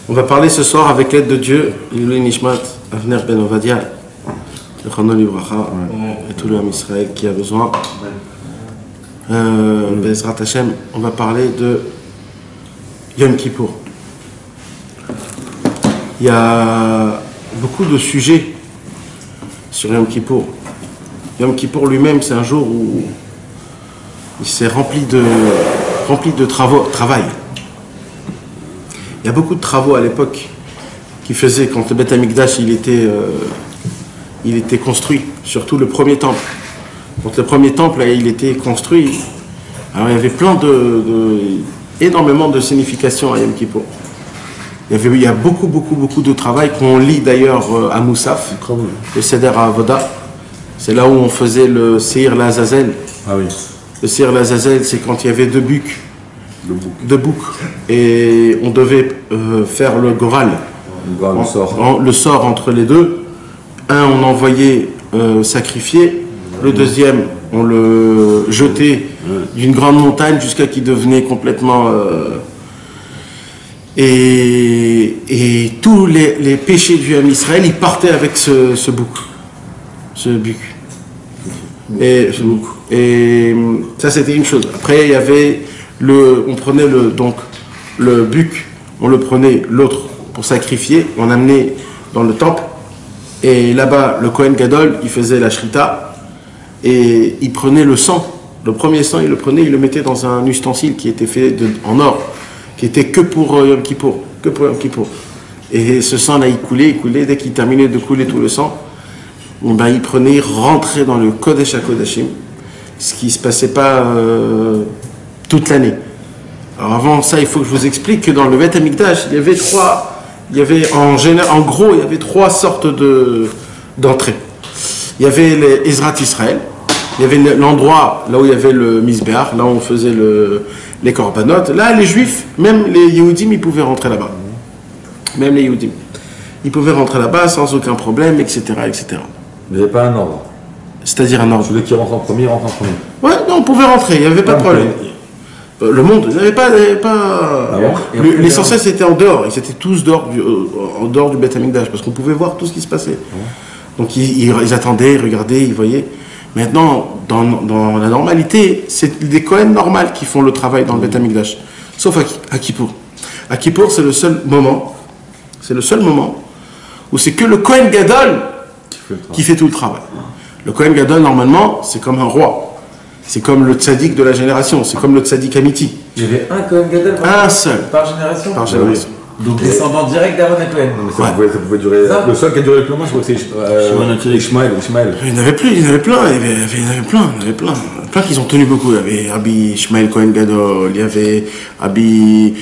On va parler ce soir avec l'aide de Dieu, Ilui Nishmat, Avner Ben Ovadia, le Chano Libracha, et tout le Ham Israël qui a besoin. Bezrat Hashem, on va parler de Yom Kippour. Il y a beaucoup de sujets sur Yom Kippour. Yom Kippour lui-même, c'est un jour où il s'est rempli de travail. Il y a beaucoup de travaux à l'époque qui faisaient quand le Beth Amikdash il était construit, surtout le premier temple. Quand le premier temple il était construit, alors il y avait énormément de significations à Yom Kippour. Il y a beaucoup de travail qu'on lit d'ailleurs à Moussaf, le Seder Avoda. C'est là où on faisait le Seir Lazazel. Ah oui. Le Seir Lazazel, c'est quand il y avait deux boucs. Et on devait faire le Goral. Le sort entre les deux. Un, on envoyait sacrifier. Le deuxième, on le jetait d'une grande montagne jusqu'à qu'il devenait complètement... Et tous les péchés du Ham Israël, ils partaient avec ce buc. Et ça, c'était une chose. Après, il y avait on prenait le buc, on le prenait l'autre pour sacrifier, on amenait dans le temple. Et là-bas, le Kohen Gadol, il faisait la shrita et il prenait le sang. Le premier sang, il le prenait, il le mettait dans un ustensile qui était fait en or, qui était que pour Yom Kippour, Et ce sang-là, il coulait. Dès qu'il terminait de couler tout le sang, il prenait, il rentrait dans le Kodesh HaKodashim, ce qui ne se passait pas toute l'année. Alors avant ça, il faut que je vous explique que dans le Beth Amikdash, il y avait trois sortes d'entrées. Il y avait les Ezrat Israël, il y avait l'endroit là où il y avait le Mizbeach, là où on faisait les korbanot. Là, les Juifs, même les Yehudim, ils pouvaient rentrer là-bas. Même les Yehudim. Ils pouvaient rentrer là-bas sans aucun problème, etc. Mais il n'y avait pas un ordre. C'est-à-dire un ordre. Celui qui rentre en premier, rentre en premier. Ouais, non, on pouvait rentrer, il n'y avait pas de problème. Le monde, il n'y avait pas... L'essentiel, c'était en dehors. Ils étaient tous en dehors du Beth Amikdash, parce qu'on pouvait voir tout ce qui se passait. Donc ils attendaient, ils regardaient, ils voyaient. Maintenant, dans la normalité, c'est des Kohen normales qui font le travail dans le Beth Amikdash. Sauf à Kippour. À Kippour, c'est le seul moment où c'est que le Kohen Gadol qui fait tout le travail. Le Kohen Gadol, normalement, c'est comme un roi. C'est comme le tzaddik de la génération. C'est comme le tzaddik Amiti. Il y avait un Kohen Gadol un seul. Par génération. Donc descendant direct d'Aaron et Cohen. Ça pouvait durer. Le seul qui a duré le plus longtemps, je crois que c'est Ishmael. Il y en avait plein. Il y en avait plein qui ont tenu beaucoup. Il y avait Rabbi Ishmael Kohen Gadol, il y avait Rabbi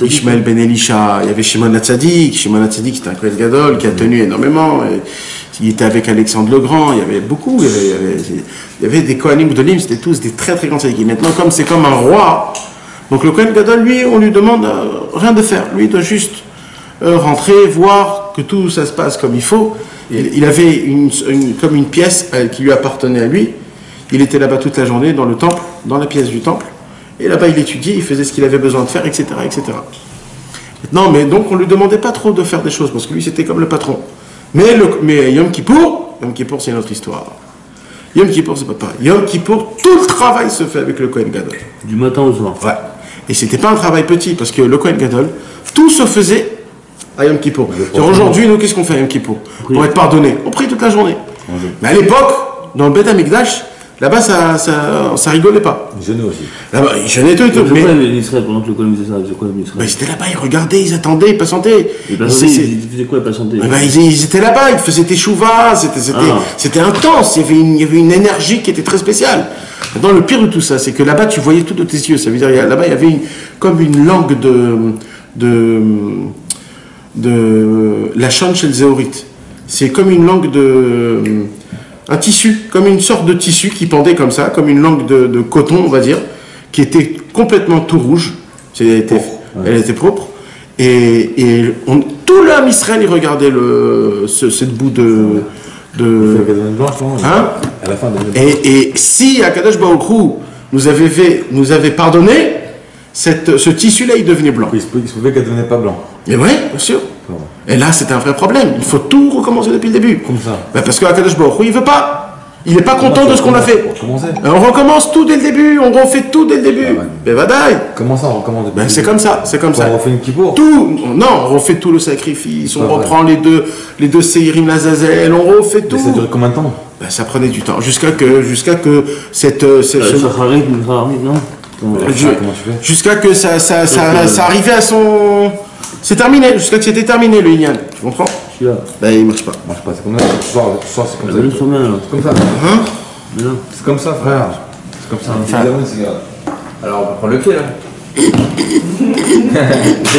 Ishmael Ben Elisha, il y avait Shimon HaTzadik. Shimon HaTzadik, c'était un Kohen Gadol qui a tenu énormément. Il était avec Alexandre le Grand, il y avait beaucoup. Il y avait des Kohanim Gdolim, c'était tous des très très grands tzadikim. Maintenant, comme c'est comme un roi. Donc le Kohen Gadol, lui, on lui demande rien de faire. Lui, il doit juste rentrer, voir que tout ça se passe comme il faut. Il avait comme une pièce qui lui appartenait à lui. Il était là-bas toute la journée dans le temple, dans la pièce du temple. Et là-bas, il étudiait, il faisait ce qu'il avait besoin de faire, etc., etc. Maintenant, mais donc on lui demandait pas trop de faire des choses parce que lui, c'était comme le patron. Mais Yom Kippour, c'est une autre histoire. Yom Kippour, c'est pas pareil. Yom Kippour, tout le travail se fait avec le Kohen Gadol. Du matin au soir. Ouais. Et c'était pas un travail petit, parce que le Kohen Gadol, tout se faisait à Yom Kippour. Aujourd'hui, nous, qu'est-ce qu'on fait à Yom Kippour? Pour être pardonné. On prie toute la journée. Mais à l'époque, dans le Beth Amikdash, là-bas, ça rigolait pas. Ils jeûnaient aussi. Là-bas, ils jeûnaient tout. Mais l'Israël, pendant que le Kohen faisait ça, faisait quoi l'Israël? Ils étaient là-bas, ils regardaient, ils attendaient, ils patientaient. Ils faisaient quoi, ils patientaient? Ils étaient là-bas, ils faisaient teshuva, c'était intense, il y avait une énergie qui était très spéciale. Maintenant, le pire de tout ça, c'est que là-bas, tu voyais tout de tes yeux. Ça veut dire, là-bas, il y avait comme une langue de la Shon Shel Zéhorit. C'est comme une langue un tissu, comme une sorte de tissu qui pendait comme ça, comme une langue de coton, on va dire, qui était complètement tout rouge. Elle était propre. Et tout l'homme Israël, il regardait cette bout de à la fin de et si Akadosh Baruch Hu nous avait pardonné, ce tissu-là, il devenait blanc. Il se pouvait qu'elle ne devenait pas blanc. Et oui, bien sûr. Et là, c'est un vrai problème. Il faut tout recommencer depuis le début. Comme ça. Ben, parce que Akadosh Baruch Hu, il veut pas. Il n'est pas content de ce qu'on a fait. On recommence tout dès le début, on refait tout dès le début. Ben vadaï. Comment ça, on recommence depuis Ben c'est comme ça, c'est comme ça. On refait une kippour. Tout, non, on refait tout le sacrifice, on reprend les deux Seirim Lazazel, on refait tout. Et ça dure combien de temps? Ben ça prenait du temps, jusqu'à que cette jusqu'à que ça arrivait à son. C'est terminé, jusqu'à que c'était terminé le Inyan. Tu comprends? Ben il marche pas. Marche pas, c'est comme ça. Ce soir c'est comme ça. C'est comme ça. Hein? C'est comme ça, frère. C'est comme ça. Alors on peut prendre le pied là.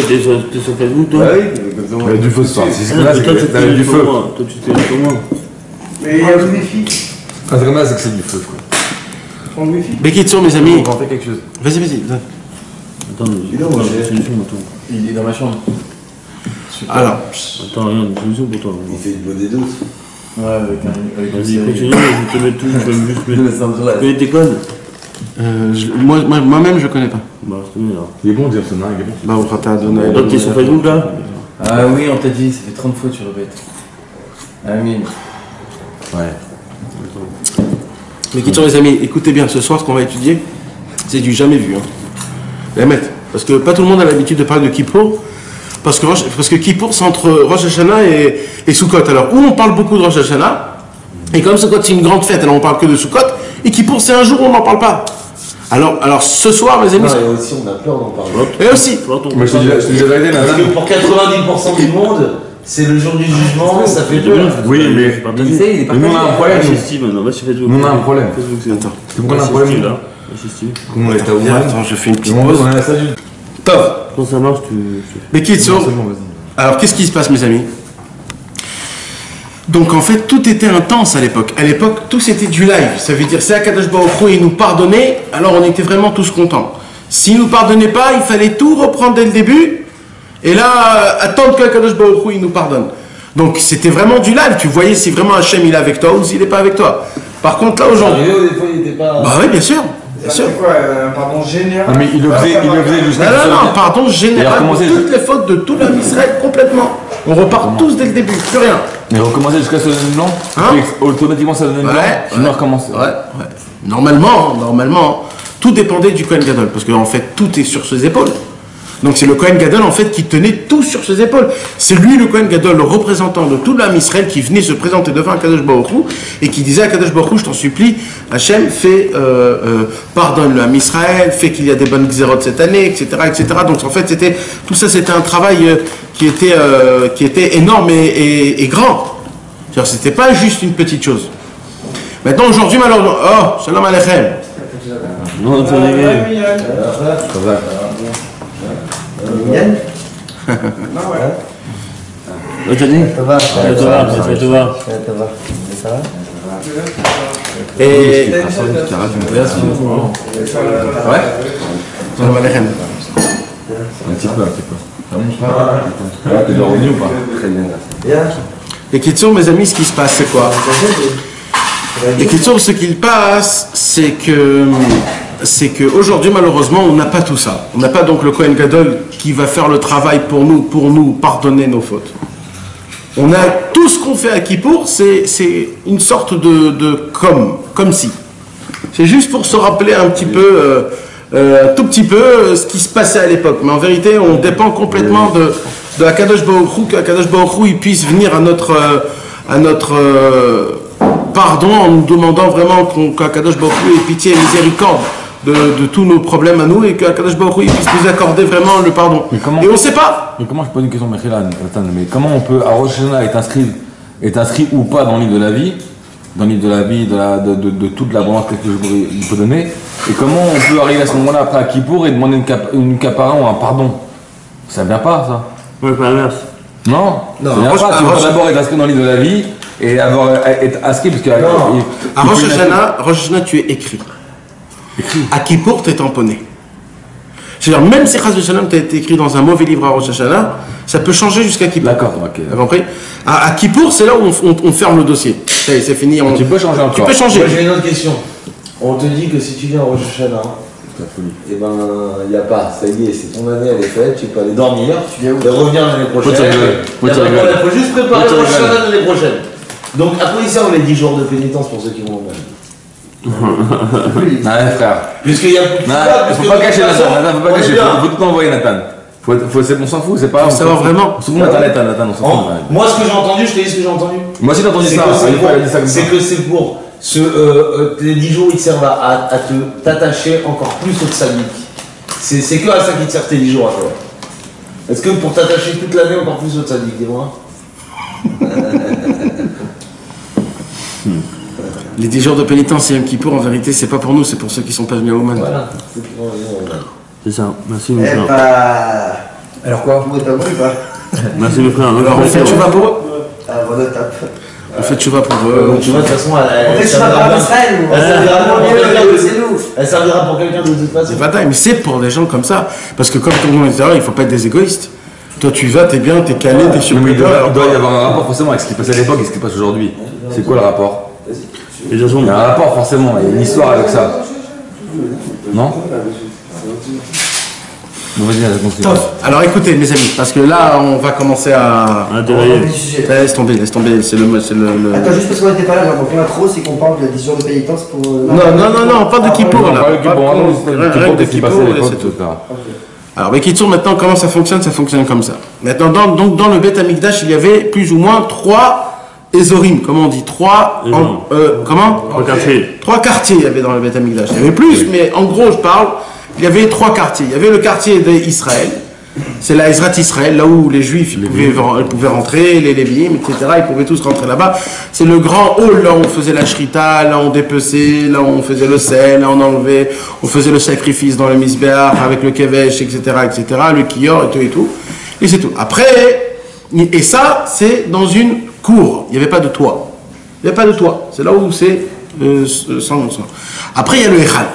T'es sur Facebook toi? Oui, il y a du feu ce soir. C'est comme ça, c'est que du feu. Toi tu t'es sur moi. Mais il y a le wifi. Ah, c'est comme ça, c'est que c'est du feu, quoi. Prends le wifi. Bekitso, mes amis. On va faire quelque chose. Vas-y. Attends, j'ai une solution pour toi. Il est dans ma chambre. Alors. Attends, regarde, une solution pour toi. Il fait une bonne des douces. Ouais, avec Vas-y, continue, je vais te mettre tout, je vais juste mettre. Tu connais tes codes? Moi-même, je connais pas. Bah, c'est bien alors. Il est bon, Jameson, hein, il est bon. Bah, on fera donner. Donc, t'es sur Facebook là? Ah oui, on t'a dit, ça fait 30 fois que tu répètes. Amine. Ouais. Mais qui sont les amis, écoutez bien, ce soir, ce qu'on va étudier, c'est du jamais vu. Hein. Les mettre. Parce que pas tout le monde a l'habitude de parler de Kippour. Parce que Kippour, c'est entre Rosh Hashanah et Sukkot. Alors, où on parle beaucoup de Rosh Hashanah, et comme Sukkot, c'est une grande fête, alors on parle que de Sukkot, et Kippour, c'est un jour où on n'en parle pas. Alors, ce soir, mes amis... Non, et aussi, on a peur d'en parler. Et aussi... Moi, je te dis la vérité, Parce que pour 90% du monde, c'est le jour du jugement, ça fait peur. Oui, mais nous, on a un problème. Nous, on a un problème. Attends. C'est pourquoi on a un problème là. Comment on est à Ouman? Attends, je fais une petite On pause. a la salle. Tov. Quand ça marche, tu. Mais qui sont... Alors, qu'est-ce qui se passe, mes amis? Donc, en fait, tout était intense à l'époque. À l'époque, tout c'était du live. Ça veut dire, si Akadosh Baruch Hu, il nous pardonnait, alors on était vraiment tous contents. S'il nous pardonnait pas, il fallait tout reprendre dès le début. Et là, attendre que Akadosh Baruch Hu, il nous pardonne. Donc, c'était vraiment du live. Tu voyais si vraiment Hachem, il est avec toi ou s'il n'est pas avec toi. Par contre, là, aujourd'hui... Des fois, il était pas... Bah oui, bien sûr. Bien sûr. C'est quoi, pardon général? Non, mais il le faisait jusqu'à. Non, pardon général, Et pour toutes les fautes de tout l'homme Israël, complètement. On repart tous dès le début, plus rien. Mais recommencer jusqu'à se donner blanc. Hein? Automatiquement, ça donne blanc. Je vais recommencer. Ouais. Normalement, tout dépendait du Kohen Gadol, parce qu'en fait, tout est sur ses épaules. Donc c'est le Kohen Gadol, en fait, qui tenait tout sur ses épaules. C'est lui, le Kohen Gadol, le représentant de tout l'homme Israël, qui venait se présenter devant Akadosh Baruch Hu, et qui disait à Akadosh Baruch Hu, je t'en supplie, Hachem, pardonne le homme Israël, fait qu'il y a des bonnes xérotes cette année, etc., etc. Donc en fait, tout ça, c'était un travail qui était énorme et grand. C'est-à-dire, c'était pas juste une petite chose. Maintenant, aujourd'hui, malheureusement, oh, shalom aleichem. Non, c'est réglé. Yann? Non, ouais. T'as dit? Ça va. Ça va. Et... Merci. Ouais. Shalom aleichem. Un petit peu. T'es déjà revenu ou pas? Très bien. Les Kitsour, mes amis, ce qui se passe, c'est quoi? Les Kitsour, ce qu'il passe, c'est que aujourd'hui, malheureusement, on n'a pas tout ça. On n'a pas donc le Kohen Gadol qui va faire le travail pour nous pardonner nos fautes. On a tout ce qu'on fait à Kippour, c'est une sorte de comme si. C'est juste pour se rappeler un petit peu, tout petit peu, ce qui se passait à l'époque. Mais en vérité, on dépend complètement de Akadosh Baruch Hu, qu'Akadosh Baruch Hu, il puisse venir à notre pardon en nous demandant vraiment qu'Akadosh Baruch Hu ait pitié et miséricorde de tous nos problèmes à nous et qu'Akadosh Baruch Hu puisse nous accorder vraiment le pardon. Et on ne sait pas. Mais comment je pose une question, mais comment on peut, à Rosh Hashanah, être inscrit ou pas dans le livre de la vie, de toute l'abondance que je peux donner, et comment on peut arriver à ce moment-là après à Kippour et demander une capara ou un pardon? Ça vient pas, ça. Ouais, pas l'inverse. Non, ça vient pas. Tu dois d'abord être inscrit dans le livre de la vie et être inscrit parce que. À Rosh Hashanah, tu es écrit. À Kippour, tu es tamponné. C'est-à-dire, même si Chas v'Shalom tu as été écrit dans un mauvais livre à Rosh Hashanah, ça peut changer jusqu'à Kippour. D'accord, ok. T'as compris? À Kippour, c'est là où on ferme le dossier. C'est fini. Tu peux changer encore. Tu peux changer. Moi, j'ai une autre question. On te dit que si tu viens au Rosh Hashanah, C'est la folie. Et ben, il n'y a pas. Ça y est, c'est ton année, elle est faite. Tu peux aller dormir. Tu viens où? Et revenir l'année prochaine. Il faut juste préparer le prochain l'année prochaine. Donc, après ça, on les 10 jours de pénitence pour ceux qui vont au mal. Ouais, frère. Puisqu'il y a. Faut pas cacher Nathan, faut pas cacher. Faut tout envoyer Nathan. On s'en fout, c'est pas. Faut savoir vraiment. On s'en fout Nathan, on s'en fout. Moi, ce que j'ai entendu, je t'ai dit ce que j'ai entendu. Moi aussi j'ai entendu ça, c'est que c'est pour les 10 jours, ils te servent à t'attacher encore plus au tzaddik. C'est que à ça qu'ils te servent tes 10 jours à toi. Est-ce que pour t'attacher toute l'année encore plus au tzaddik, dis-moi? Les 10 jours de pénitence et Yom Kippour, en vérité, c'est pas pour nous, c'est pour ceux qui sont pas venus au Man. Voilà. C'est ça. Merci, mes Eh frères. bah. Alors quoi? Vous êtes à moi ou pas? Merci, mes frères. Alors, on fait tchouva pour eux. Ah, bonne étape. On fait tchouva pour eux. Donc tu vois, de toute façon, On fait ça par Israël ou elle servira pour quelqu'un de toute façon. C'est pas dingue, mais c'est pour des gens comme ça. Parce que comme tout le monde dit, il faut pas être des égoïstes. Toi, tu vas, t'es bien, t'es calé, t'es sur Mais il le doit y avoir un rapport forcément avec ce qui passait à l'époque et ce qui passe aujourd'hui. C'est quoi le rapport? Et de toute façon, Il y a un rapport forcément, il y a une histoire avec ça. Non? Bon, vas-y, continue. Alors écoutez, mes amis, parce que là, on va commencer à. intérêt. Laisse tomber, c'est le. Attends, juste parce qu'on était pas là, donc l'intro, c'est qu'on parle de la 10 jours de pénitence pour. Non, pas de Kippour là. Pas le Kippour, non, Rien de ce qui passait à Kippour, l'époque, c'est tout. etc. Alors, Bekitsour, maintenant, comment ça fonctionne comme ça. Maintenant, dans le Beth Amikdash, il y avait plus ou moins 3 Ezorim, comment on dit 3. Comment 3 quartiers. 3 quartiers il y avait dans le Beth Amikdash. Il y avait plus, mais en gros, je parle, il y avait 3 quartiers. Il y avait le quartier d'Israël, c'est la Ezrat Israël, là où les Juifs pouvaient rentrer, les Lévi'im, etc. Ils pouvaient tous rentrer là-bas. C'est le grand hall, là où on faisait la shrita, là où on dépeçait, là où on faisait le sel, là où on enlevait, on faisait le sacrifice dans le misbéach avec le kevesh, etc., le kior et tout. Et c'est tout. Après, et ça, c'est dans une cour. Il n'y avait pas de toit. Il n'y avait pas de toit. C'est là où c'est sans. Après, il y a le Echal.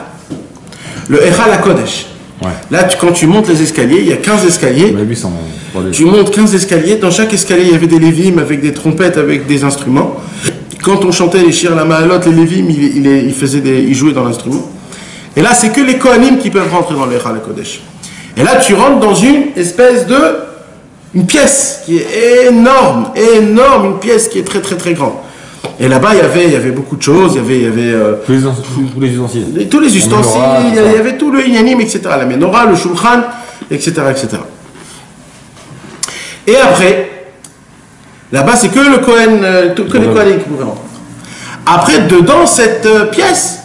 Le Echal à Kodesh. Ouais. Là, quand tu montes les escaliers, il y a 15 escaliers. On a vu ça, Tu montes 15 escaliers. Dans chaque escalier, il y avait des lévim avec des trompettes, avec des instruments. Quand on chantait les Shir la Mahalot, les lévim, ils jouaient dans l'instrument. Et là, c'est que les Kohanim qui peuvent rentrer dans l'Echal à Kodesh. Et là, tu rentres dans une espèce de. Une pièce qui est énorme, une pièce qui est très très très grande. Et là-bas, il y avait beaucoup de choses, il y avait tous les ustensiles. tous les ustensiles, il y avait tout le inyanim, etc. La menorah, le shulchan, etc., etc. Et après, là-bas, c'est que le Kohen, que les Kohanim qui pouvaient rentrer. Après, dedans cette pièce,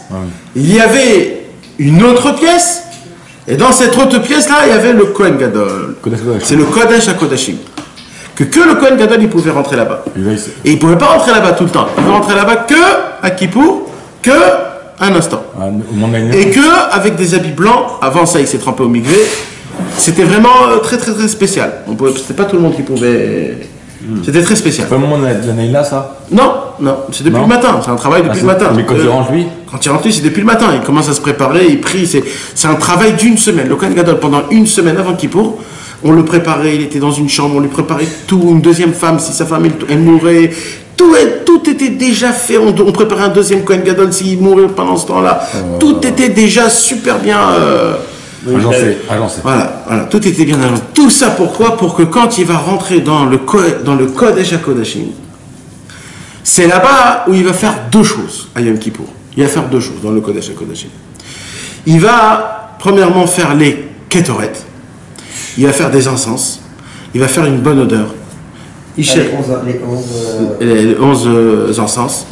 il y avait une autre pièce. Et dans cette autre pièce-là, il y avait le Kohen Gadol. C'est le Kodesh à Kodashim. Que le Kohen Gadol, il pouvait rentrer là-bas. Et il ne pouvait pas rentrer là-bas tout le temps. Il pouvait rentrer là-bas que à Kippour, que un instant. Et que avec des habits blancs. Avant ça, il s'est trempé au migré. C'était vraiment très très très spécial. C'était pas tout le monde qui pouvait. C'était très spécial. C'est pas le moment de la Naïla, ça? Non, c'est depuis le matin. C'est un travail depuis le matin. Mais quand il rentre, lui? Quand il rentre, lui, c'est depuis le matin. Il commence à se préparer, il prie. C'est un travail d'une semaine. Le Kohen Gadol, pendant une semaine avant Kippour, on le préparait. Il était dans une chambre, on lui préparait tout. Une deuxième femme, si sa femme elle mourait, tout était déjà fait. On préparait un deuxième Kohen Gadol s'il mourait pendant ce temps-là. Tout était déjà super bien. Agencé. Voilà, tout était bien agencé. Tout ça pourquoi? Pour que quand il va rentrer dans le Kodesh HaKodashim, c'est là-bas où il va faire 2 choses à Yom Kippour. Il va faire 2 choses dans le Kodesh HaKodashim. Il va premièrement faire les Ketoret, il va faire des encens, il va faire une bonne odeur. Les 11 encens.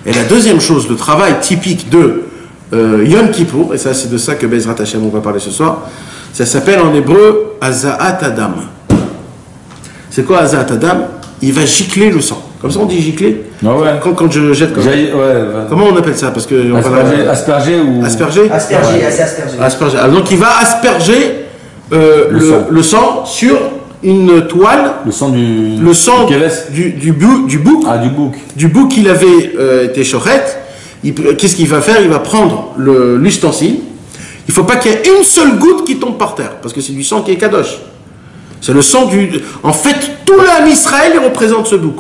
Et la deuxième chose, le travail typique de Yom Kippour, et ça c'est de ça que Bezrat Hashem on va parler ce soir, ça s'appelle en hébreu Haza'at Adam. C'est quoi Haza'at Adam? Il va gicler le sang. Comme ça on dit gicler? Quand je jette comme ça. Comment on appelle ça? Parce que asperger ou... Asperger. Alors, donc il va asperger le sang sur une toile. Le sang du bouc. Ah, du bouc. Du bouc qu'il avait été chorette. Qu'est-ce qu'il va faire? Il va prendre l'ustensile. Il ne faut pas qu'il y ait une seule goutte qui tombe par terre, parce que c'est du sang qui est kadosh. C'est le sang du... En fait, tout l'âme Israël il représente ce bouc.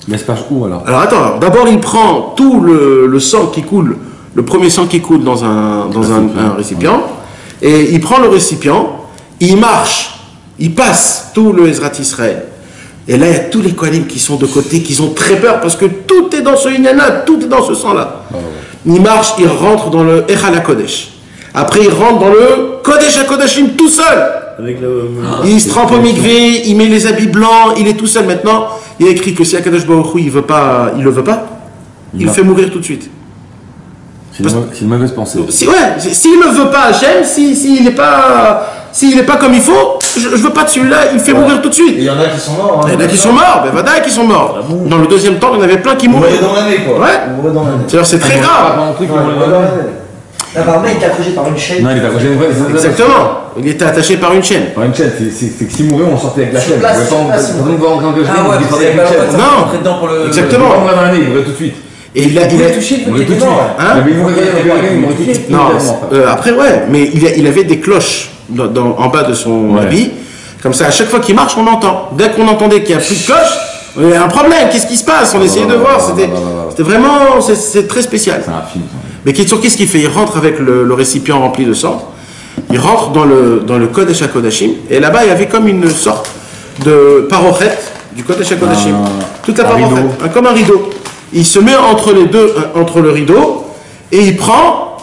Il asperge où alors? Alors attends, d'abord il prend tout le sang qui coule, le premier sang qui coule dans un récipient, Et il prend le récipient, il marche, il passe tout le Ezrat Israël. Et là, il y a tous les Kohanim qui sont de côté, qui ont très peur parce que tout est dans ce Inyana, tout est dans ce sang-là. Il marche, il rentre dans le Echal HaKodesh. Après, il rentre dans le Kodesh HaKodashim tout seul. Il se trempe au mikvé, il met les habits blancs, il est tout seul maintenant. Il y a écrit que si Akadosh Baruch Hu, il le veut pas, il le fait mourir tout de suite. C'est une mauvaise pensée. S'il ne veut pas Hachem, s'il n'est pas comme il faut, je ne veux pas de celui-là, il fait mourir tout de suite. Il y en a qui sont morts. Il y en a qui sont morts, ben Vadaï qui sont morts. Dans le deuxième temps, il y en avait plein qui mouraient. Dans l'année, quoi. Ouais. C'est-à-dire, c'est très grave. Apparemment, il était accroché par une chaîne. Non, il était accroché par une chaîne. Exactement. Il était attaché par une chaîne. Par une chaîne, c'est que s'il mourait, on sortait avec la chaîne. Non, exactement. On va dans l'année, il mourrait tout de suite. Et il a touché, il mourrait tout de suite. Hein? Il mourrait tout de suite. Non, après, ouais, mais il avait des cloches en bas de son habit. Comme ça, à chaque fois qu'il marche, on entend. Dès qu'on entendait qu'il n'y a plus de cloche, il y a un problème. Qu'est-ce qui se passe? On essayait de voir. C'était vraiment, c'est très spécial. C'est un film. Mais qu'est-ce qu'il fait? Il rentre avec le récipient rempli de sang. Il rentre dans le Kodesh HaKodashim. Et là-bas, il y avait comme une sorte de parochet du Kodesh HaKodashim. Toute la parochet, comme un rideau. Il se met entre les deux, entre le rideau, et il prend,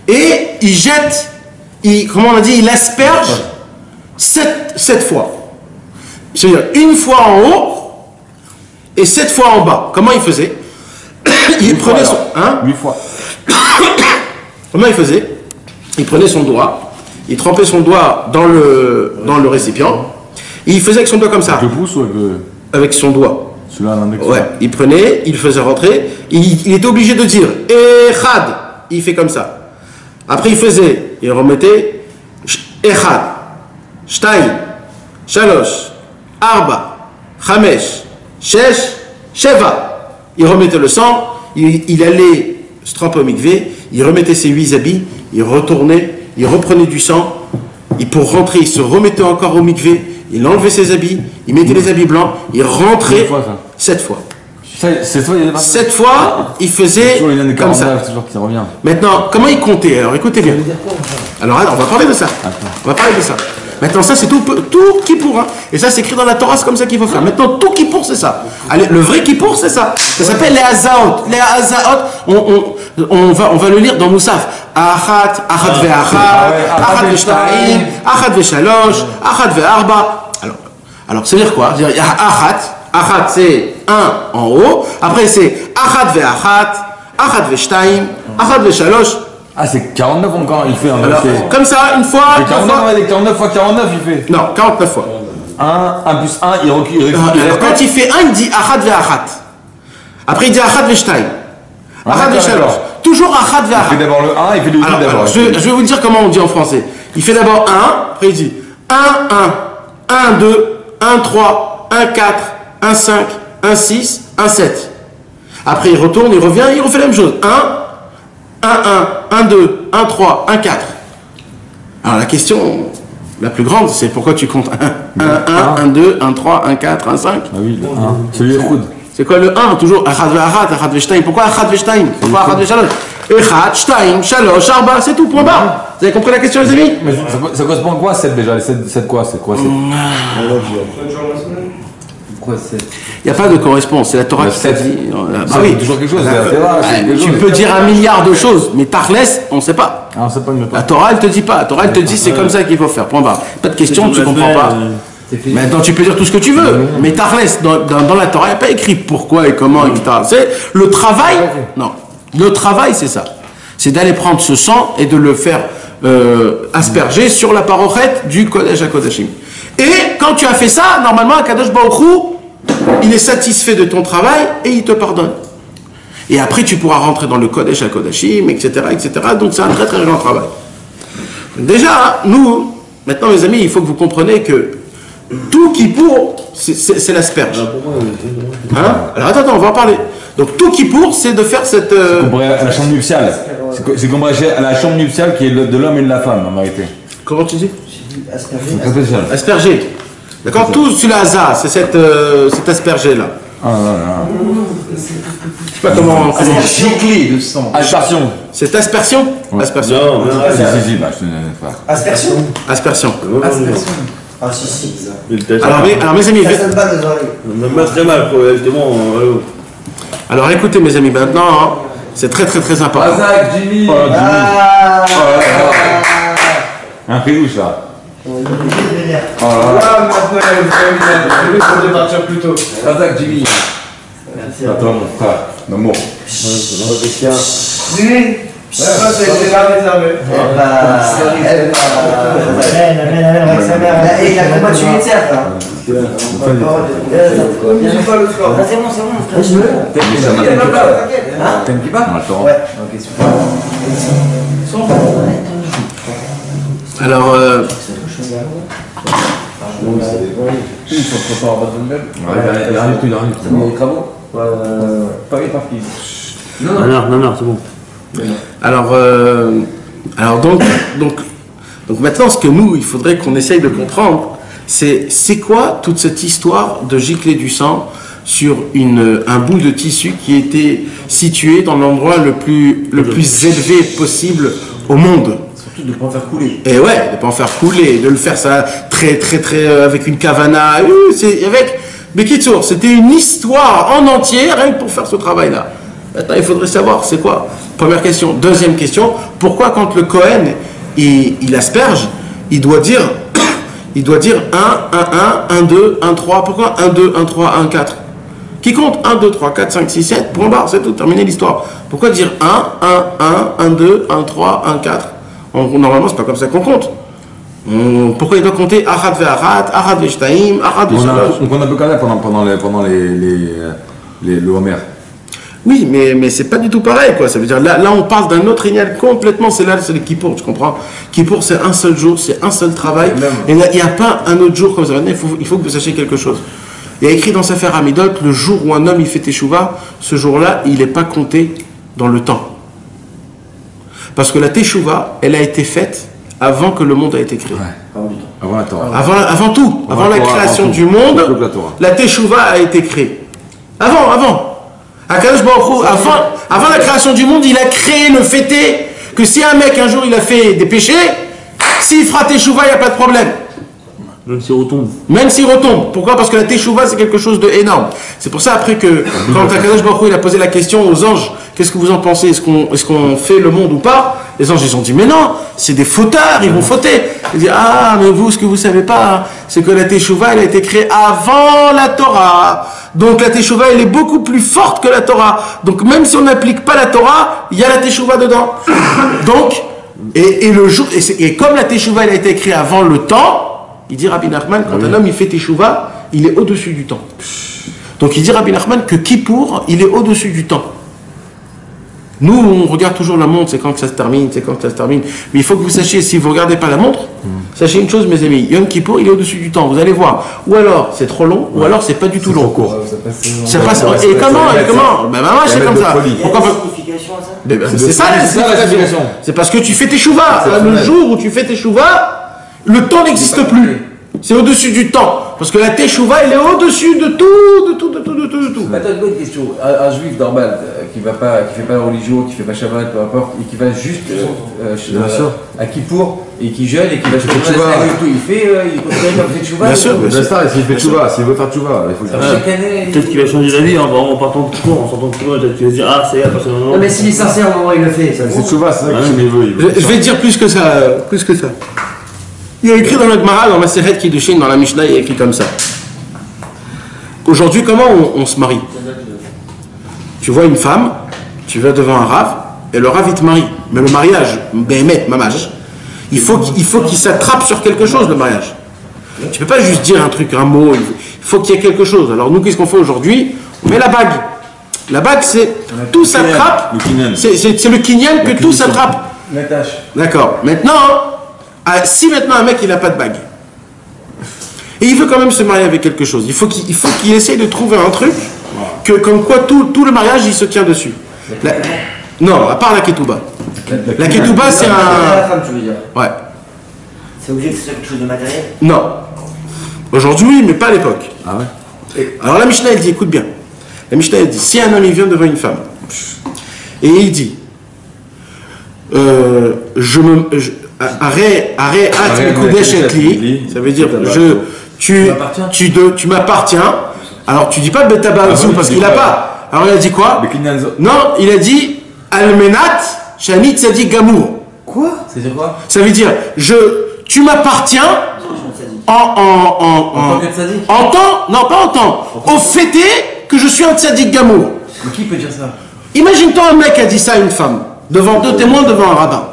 et il jette, comment on a dit, il asperge 7 fois. C'est-à-dire une fois en haut, et 7 fois en bas. Comment il faisait? Il prenait son... 8 fois. Comment il faisait? Il prenait son doigt, il trempait son doigt dans le récipient, et il faisait avec son doigt comme ça. Avec le pouce ou avec le... Avec son doigt. Celui-là, l'index. Ouais, il prenait, il faisait rentrer, il était obligé de dire Echad, il fait comme ça. Après il remettait Echad, Shtaim, Shalosh, Arba, Chamesh, Shesh, Sheva. Il remettait le sang, il allait se tremper au mikvé, il remettait ses 8 habits, il retournait, il reprenait du sang, et pour rentrer, il se remettait encore au mikvé, il enlevait ses habits, il mettait les habits blancs, il rentrait 7 fois. 7 fois, il faisait comme ça. Maintenant, comment il comptait? Alors écoutez bien. Alors on va parler de ça. On va parler de ça. Maintenant, ça c'est tout Kippour. Hein. Et ça c'est écrit dans la Torah, c'est comme ça qu'il faut faire. Maintenant, tout Kippour c'est ça. Allez, le vrai Kippour c'est ça. Ça s'appelle les Hazaot. Les Hazaot, on va le lire dans Moussaf. Achat ve'achat, achat ve'shtaim, achat ve'shalosh, achat ve'arba. Alors, ça veut dire quoi? Il y a achat c'est 1 en haut, après c'est achat ve'achat, achat ve'shtaim, achat ve'shalosh. Ah, c'est 49 encore, il fait en alors, comme ça, une fois, 49 fois 49, il fait. Non, 49 fois. 1 plus 1, il recule. Quand il fait 1, il dit achat ve'achat. Après, il dit achat ve'shtaim. Achat ve'shalosh. Toujours achat ve'achat. Il fait d'abord le 1, il fait le 2 d'abord. Je vais vous dire comment on dit en français. Il fait d'abord 1, après il dit 1, 1, 1, 2, 1, 3, 1, 4, 1, 5, 1, 6, 1, 7. Après, il retourne, il revient, il refait la même chose. 1, 1, 2, 1, 3, 1, 4. Alors la question la plus grande, c'est pourquoi tu comptes 1, 1, 2, 1, 3, 1, 4, 1, 5. Ah oui, le 1. Celui de Koud. C'est quoi le 1? Toujours Achat ve'achat, achat ve'shtaim. Pourquoi achat ve'shtaim? Pourquoi achat ve'shalosh? Echat, shtaim, shalosh, arba, c'est tout, point barre. Vous avez compris la question, les amis? Mais ça correspond à quoi 7 déjà? 7 quoi? C'est quoi 7? Pourquoi 7? Il n'y a pas de correspondance, c'est la Torah qui t'a dit. Ah oui, toujours quelque chose. Tu peux dire 1 milliard de choses, mais Tarles, on ne sait pas. Ah, on sait pas une La Torah, elle te dit pas. La Torah, elle te dit c'est comme ça qu'il faut faire. Point barre. Pas de question, tu comprends pas. Maintenant, tu peux dire tout ce que tu veux, mais Tarles, dans la Torah, il n'y a pas écrit pourquoi et comment, etc. C'est le travail. Non, le travail, c'est ça. C'est d'aller prendre ce sang et de le faire asperger sur la parochette du Kodesh HaKodashim. Et quand tu as fait ça, normalement, Akadosh Baruch Hu, il est satisfait de ton travail et il te pardonne. Et après, tu pourras rentrer dans le Kodesh HaKodashim, etc., etc. Donc, c'est un très très grand travail. Déjà, nous, maintenant, mes amis, il faut que vous compreniez que tout Kippour, c'est l'asperge. Hein? Alors, attends, on va en parler. Donc, tout Kippour, c'est de faire cette... C'est comparé à la chambre nuptiale. C'est comparé à la chambre nuptiale qui est de l'homme et de la femme, en vérité. Comment tu dis? Asperger. Asperger. D'accord? Tout sur la hasard, c'est cet asperger-là. Ah là là. Je sais pas comment. Gicler de sang. Aspersion. C'est aspersion? Ouais. Aspersion. Non, Si, bah, je te frère. Aspersion. Aspersion. Ah, si. Alors mes amis, Ça sonne pas nos oreilles. On me met très mal, justement. alors écoutez mes amis maintenant, hein, c'est très important. Razak, Jimmy. Oh, Jimmy. Ah. Un pédouche là. Oh là là. Ah, mais après, vous partir plus tôt. Razak, Jimmy. Attends, mon frère. D'amour. Jimmy, c'est réservé. Avec sa mère. Et il a combattu les cerfs, là. Dis pas le score. C'est bon, frère. Je veux. T'aimes qui pas? On a le temps. Ouais. Ok, super. Alors Il faut se préparer à battre une belle. Il arrive tout, il arrive. Il y a des travaux? Paris par qui? Non, c'est bon. alors donc maintenant ce que nous il faudrait qu'on essaye de comprendre, c'est quoi toute cette histoire de gicler du sang sur un bout de tissu qui était situé dans l'endroit le plus élevé possible au monde. Surtout de ne pas en faire couler. Et ouais, de pas en faire couler, de le faire ça très avec une cavana, c'est avec Bekitsour, c'était une histoire en entier rien que pour faire ce travail-là. Maintenant, il faudrait savoir c'est quoi. Première question. Deuxième question, pourquoi quand le Cohen il asperge, il doit dire 1, 1, 1, 1, 2, 1, 3, pourquoi 1, 2, 1, 3, 1, 4? Qui compte 1, 2, 3, 4, 5, 6, 7, point barre, c'est tout, terminé l'histoire. Pourquoi dire 1, 1, 1, 1, 2, 1, 3, 1, 4? Normalement, c'est pas comme ça qu'on compte. Pourquoi il doit compter Arad ve'Arad, Arad ve'Shtaim, Arad ve'Shalosh? On a Bekana pendant le Homer. Oui, mais c'est pas du tout pareil, quoi. Ça veut dire, là on parle d'un autre ignal complètement, c'est le Kippour, tu comprends? Kippour, c'est un seul jour, c'est un seul travail. Et il n'y a pas un autre jour comme ça. Il faut que vous sachiez quelque chose. Il y a écrit dans Sefer Hamidot, le jour où un homme il fait Teshuvah, ce jour-là, il n'est pas compté dans le temps. Parce que la Teshuvah, elle a été faite avant que le monde a été créé. Ouais. Avant la Torah. Avant tout, avant la création du monde, la Teshuvah a été créée. Avant. Akadosh Baruch Hu, avant la création du monde, il a créé le fait que si un mec un jour il a fait des péchés, s'il fera Teshuvah, il n'y a pas de problème. Même s'il retombe. Même s'il retombe. Pourquoi? Parce que la Teshuvah, c'est quelque chose d'énorme. C'est pour ça, après que, quand Akadosh Baruch Hu, il a posé la question aux anges, qu'est-ce que vous en pensez? Est-ce qu'on fait le monde ou pas? Les anges, ils ont dit, mais non, c'est des fauteurs, ils vont fauter. Ils disent, ah, mais vous, ce que vous savez pas, c'est que la Teshuvah, elle a été créée avant la Torah. Donc la Teshuvah, elle est beaucoup plus forte que la Torah. Donc même si on n'applique pas la Torah, il y a la Teshuvah dedans. Donc, et comme la Teshuvah, elle a été créée avant le temps, il dit Rabbi Nachman, quand un homme il fait Teshuvah, il est au-dessus du temps. Donc il dit Rabbi Nachman que Kippour, il est au-dessus du temps. Nous, on regarde toujours la montre, c'est quand que ça se termine, Mais il faut que vous sachiez, si vous ne regardez pas la montre, sachez une chose, mes amis, Yom Kippour, il est au-dessus du temps. Vous allez voir. Ou alors, c'est trop long, ou alors, c'est pas du tout long. Ça passe. Et comment Ben, maman, c'est comme ça. Pourquoi pas? C'est ça la signification. C'est parce que tu fais tes chouvas. Le jour où tu fais tes chouvas, le temps n'existe plus. C'est au-dessus du temps. Parce que la teshuva, elle est au-dessus de tout. Attends, une bonne question. Un juif normal, qui fait pas la religion, qui fait pas Shabbat, peu importe, et qui va juste à Kippour, et qui jeûne, et qui va chercher tout, il continue à faire Teshuva. Bien sûr, s'il fait Teshuva, s'il veut faire Teshuva, il faut que chaque année. Peut-être qu'il va changer d'avis en partant de Kippour, en sortant de Kippour, peut-être qu'il va se dire, ah, c'est à partir du moment. Non, mais s'il est sincère au moment où il le fait, ça. C'est Teshuva, c'est ça qu'il veut. Je vais te dire plus que ça. Il y a écrit dans le Gemara, dans Maseret Kiddushin, dans la Mishnah, il y a écrit comme ça. Aujourd'hui, comment on se marie? Tu vois une femme, tu vas devant un rave, et le rave il te marie. Mais le mariage, Béhémet, mamage, il faut qu'il s'attrape sur quelque chose, le mariage. Tu peux pas juste dire un truc, un mot, il faut qu'il y ait quelque chose. Alors nous, qu'est-ce qu'on fait aujourd'hui? On met la bague. La bague, c'est tout s'attrape. C'est le kinyan que tout s'attrape. D'accord. Maintenant, si maintenant un mec il n'a pas de bague et il veut quand même se marier avec quelque chose, il faut qu'il essaye de trouver un truc que comme quoi tout le mariage il se tient dessus. Non, à part la ketouba. La ketouba c'est un. La femme, tu veux dire. Ouais. C'est obligé que ce soit quelque chose de matériel. Non. Aujourd'hui, mais pas à l'époque. Ah ouais. Alors la Mishnah elle dit, écoute bien. La Mishnah elle dit, si un homme il vient devant une femme, et il dit, ça veut dire, tu m'appartiens, alors tu dis pas Betabazou parce qu'il a pas. Alors il a dit quoi? Non, il a dit Almenat Shani Tzadik Gamour. Quoi? C'est-à-dire quoi? Ça veut dire, tu m'appartiens en temps, non pas en temps, au fait est que je suis un Tzadik Gamour. Mais qui peut dire ça? Imagine-toi un mec a dit ça à une femme, devant deux témoins, devant un rabbin.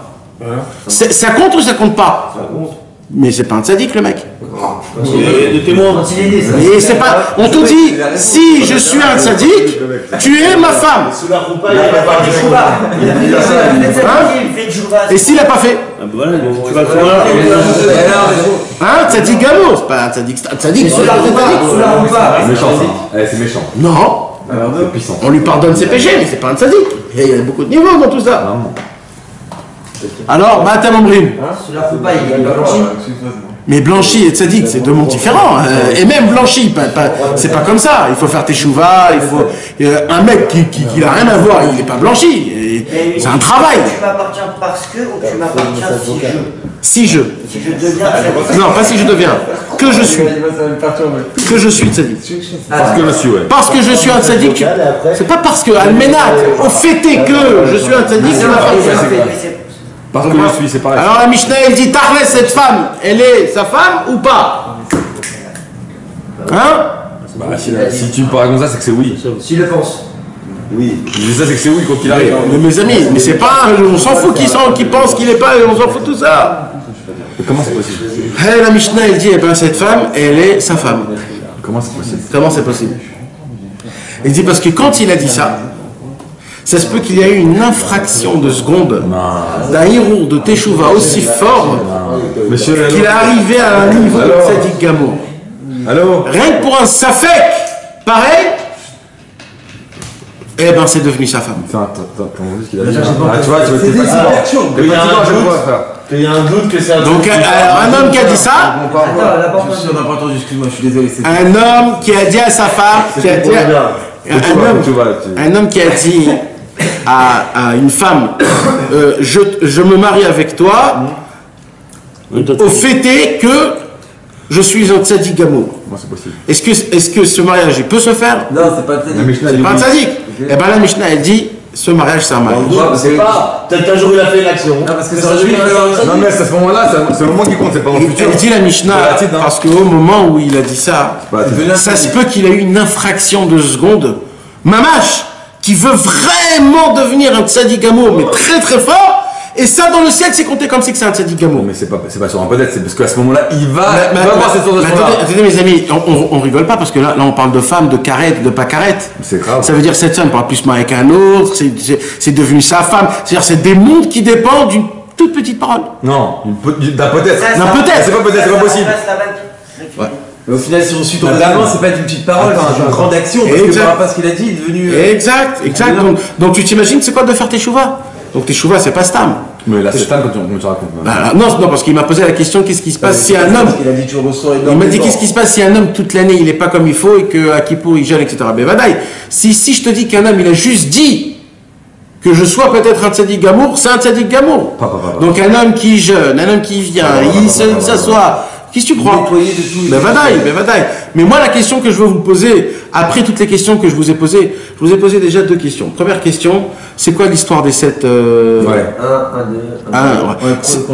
Ça compte ou ça compte pas? Ça compte. Mais c'est pas un tzaddik le mec. Les témoins. Et c'est pas. On te dit, si je suis un tzaddik, tu es ma femme. Et s'il a pas fait? Tu vas faire là. Hein, tzaddik gamour, c'est pas un tzaddik. Tzaddik, c'est méchant. Non. C'est puissant. On lui pardonne ses péchés, mais c'est pas un tzaddik. Il y a beaucoup de niveaux dans tout ça. Alors, Batam Omrim. Mais blanchi et tzaddik, c'est deux mondes différents. Et même blanchi, c'est pas comme ça. Il faut faire teshuva, il faut. Un mec qui n'a rien à voir, il n'est pas blanchi. C'est un travail. Tu m'appartiens parce que ou tu m'appartiens si je. Si je deviens. Non, pas si je deviens. Que je suis. Que je suis tzaddik. Parce que je suis, ouais. Parce que je suis un tzaddik. C'est pas parce que Almenat, au fait est que je suis un tzaddik, c'est ma femme. Parce que je suis, c'est pareil. Alors la Mishnah, elle dit, Tachlès, cette femme, elle est sa femme ou pas? Hein? Bah, si tu me parles comme ça, c'est que c'est oui. S'il le pense. Oui. Je dis ça, c'est que c'est oui, quoi qu'il arrive. Mais mes amis, mais c'est pas, on s'en fout qui pense qu'il est pas, on s'en fout tout ça. Et comment c'est possible? Hey, la Mishnah, elle dit, eh ben, cette femme, elle est sa femme. Comment c'est possible? Comment c'est possible? Elle dit, parce que quand il a dit ça, ça se peut qu'il y ait eu une infraction de seconde d'un hirour de Teshuvah aussi fort qu'il est arrivé à un niveau de Tzadik Gamour. Rien que pour un safek pareil, eh ben c'est devenu sa femme. Tu vois, il y a un doute que c'est un. Donc un homme qui a dit ça, On n'a pas entendu, excuse-moi, je suis désolé. un homme qui a dit à sa femme, un homme qui a dit à une femme, je me marie avec toi, au fait est que je suis un tzaddik gamour. Moi, c'est possible. Est-ce que ce mariage il peut se faire? Non, c'est pas tzaddik. C'est pas un tzaddik. Et bien la Mishnah elle dit, ce mariage c'est un mariage. C'est pas. Peut-être qu'un jour il a fait une action. Non, parce que ça aurait pu être. Non, mais à ce moment-là, c'est le moment qui compte, c'est pas dans le futur. Elle dit la Mishnah, parce qu'au moment où il a dit ça, ça se peut qu'il ait eu une infraction de seconde. Mamash, qui veut vraiment devenir un tzaddik gamour, mais très très fort, et ça dans le ciel c'est compté comme si c'est un tzaddik gamour. Mais c'est pas sur un peut-être, c'est parce qu'à ce moment-là, il va avoir cette sensation-là. Attendez mes amis, on rigole pas parce que là on parle de femmes, de carette, de pas carette. C'est grave. Ça veut dire cette femme pourra plus se marier qu'un autre, c'est devenu sa femme. C'est-à-dire c'est des mondes qui dépendent d'une toute petite parole. Non, d'un peut-être. Non, peut-être. C'est pas peut-être, c'est pas possible. Ouais. Mais au final, si on suit ton raisonnement, c'est pas une petite parole, c'est une grande action. Parce que par rapport à ce qu'il a dit, il est devenu. Exact. Donc tu t'imagines, c'est quoi de faire teshuva? Donc teshuva, c'est pas stam. Mais là, c'est stam quand tu racontes. Non, parce qu'il m'a posé la question, qu'est-ce qui se passe si un homme. Il m'a dit, qu'est-ce qui se passe si un homme, toute l'année, il est pas comme il faut et qu'à Kippour, il jeûne, etc. Mais vadaï, si je te dis qu'un homme, il a juste dit que je sois peut-être un tzaddik gamour, c'est un tzaddik gamour. Donc un homme qui jeûne, un homme qui vient, il s'assoit. Qu'est-ce que tu crois? Mais vadaï. Mais moi, la question que je veux vous poser, après toutes les questions que je vous ai posées, je vous ai posé déjà deux questions. Première question, c'est quoi l'histoire des 7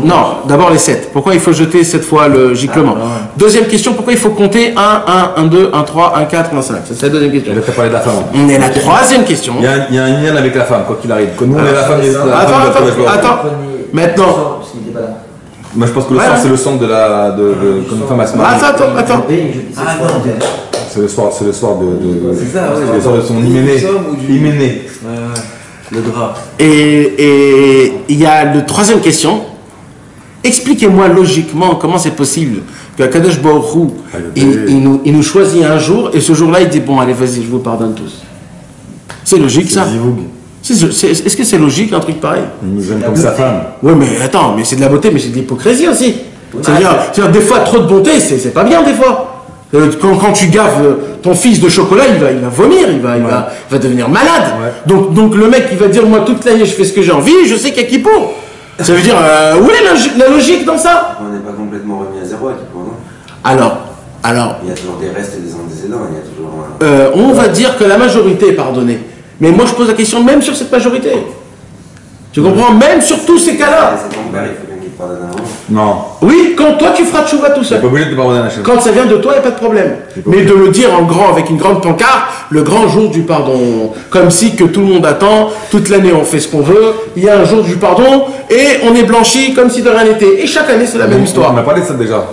Non, d'abord les 7. Pourquoi il faut jeter 7 fois le giclement? Deuxième question, pourquoi il faut compter 1, 2, 1, 3, 1, 4, 1, 5? C'est la deuxième question. Il a parlé de la femme. On est la troisième question. Il y a un lien avec la femme, quoi qu'il arrive. Nous, on est la femme. Attends. Maintenant. Moi je pense que le sang c'est le sang de comme une femme à se marier. Attends. C'est le soir de C'est ça, le soir de son hyménée. Le drap. Et il y a la troisième question. Expliquez-moi logiquement comment c'est possible que Kadosh Baruch Hu, il nous choisit un jour et ce jour-là il dit bon allez vas-y je vous pardonne tous. C'est logique ça? Est-ce que c'est logique un truc pareil? Il nous aime comme sa femme. Oui mais attends, mais c'est de la beauté mais c'est de l'hypocrisie aussi. C'est-à-dire des fois trop de bonté c'est pas bien des fois. Quand tu gaves ton fils de chocolat, il va vomir, il va devenir malade. Donc le mec, il va dire, moi, toute l'année, je fais ce que j'ai envie, je sais qu'il y a Kippour. Ça veut dire, où est la logique dans ça? On n'est pas complètement remis à zéro à Kippour, non? Alors. Il y a toujours des restes et des antécédents, il y a toujours... on va dire que la majorité est pardonnée. Mais moi, je pose la question même sur cette majorité. Tu comprends? Même sur tous ces cas-là. C'est ton père, il faut bien qu'il te pardonne un moment. Non. Oui, quand toi, tu feras tchouva tout seul. T'es pas obligé de te pardonner à chaque fois. Quand ça vient de toi, il n'y a pas de problème. Mais de le dire en grand, avec une grande pancarte, le grand jour du pardon. Comme si que tout le monde attend, toute l'année on fait ce qu'on veut, il y a un jour du pardon, et on est blanchi comme si de rien n'était. Et chaque année, c'est la même histoire. On a parlé de ça déjà.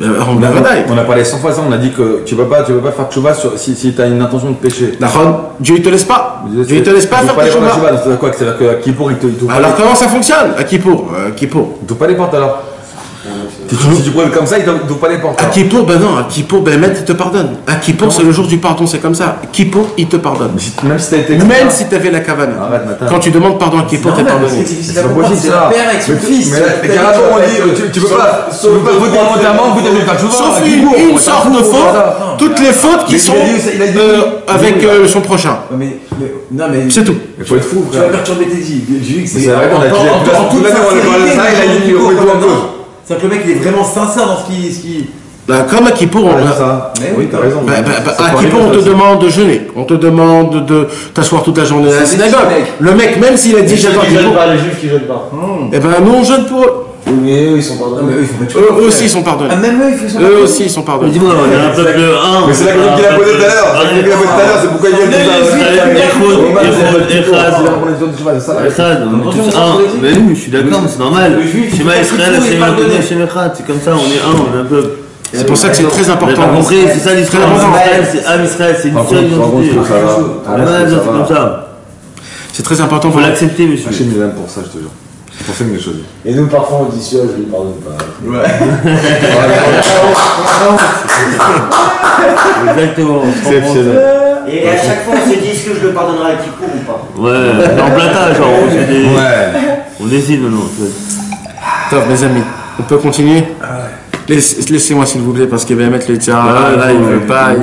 On a parlé 100 fois ça, on a dit que tu ne peux pas faire tchouva si tu as une intention de pécher. D'accord. Dieu il te laisse pas. Dieu il te laisse pas faire tchouva. C'est quoi? C'est-à-dire qu'à Kippour, il te alors comment ça fonctionne à Kippour? Il t'ouvre pas les portes alors. Si tu prends comme ça, il t'ouvre pas les portes. À Kippour, ben non, à Kippour, ben il te pardonne. À Kippour, c'est le jour du pardon, c'est comme ça. Kippour, il te pardonne. Même si t'as été. Même si t'avais la cavane. Quand tu demandes pardon à Kippour, t'es pardonné. C'est pas possible, c'est la père avec son fils. Mais carrément, on dit, tu peux pas voter volontairement, vous devez faire tchouva. Sauf une sorte de faute, toutes les fautes qui sont avec son prochain. Non mais c'est tout. Il faut être fou. Tu vas perturber tes vies. J'ai vu que c'est. C'est vrai qu'on a tout l'année on a parlé de ça, il a dit on met tout en cause. C'est-à-dire que le mec il est vraiment sincère dans ce qu'il. Bah, comme à Kippour, oui, t'as raison. À Kippour, on te demande de jeûner, on te demande de t'asseoir toute la journée à la synagogue. Le mec, même s'il a dit j'attends Kippour. Les juifs qui jeûnent pas. Eh ben, nous on jeûne pour eux. Oui, mais eux ils sont pardonnés. Eux aussi ils sont pardonnés. Même eux ils sont pardonnés. Eux aussi ils sont pardonnés. Dis-moi, il y a un peuple 1. Mais c'est la question qu'il a posée tout à l'heure. C'est pourquoi il vient de ça. Mais oui, je suis d'accord, mais c'est normal. Shema Israël, Hashem Elokeinu, Hashem Echad. C'est comme ça, on est un, on est un peuple. C'est pour ça que c'est très important. T'as compris, c'est ça l'histoire. C'est Am Israël, c'est une seule identité. C'est comme ça. C'est très important. Il faut l'accepter, monsieur. Hachem il aime pour ça, je te jure. C'est pour ça qu'il me choisit. Et nous, parfois, on dit ça, je lui pardonne pas. Ouais. Exactement. Exceptionnel. Et à chaque fois, on se dit est-ce que je le pardonnerai à Kippour ou pas? Ouais, en plata, genre, on décide maintenant. Top, mes amis, on peut continuer? Laissez-moi s'il vous plaît, parce qu'il va mettre les tiens. Là, il veut pas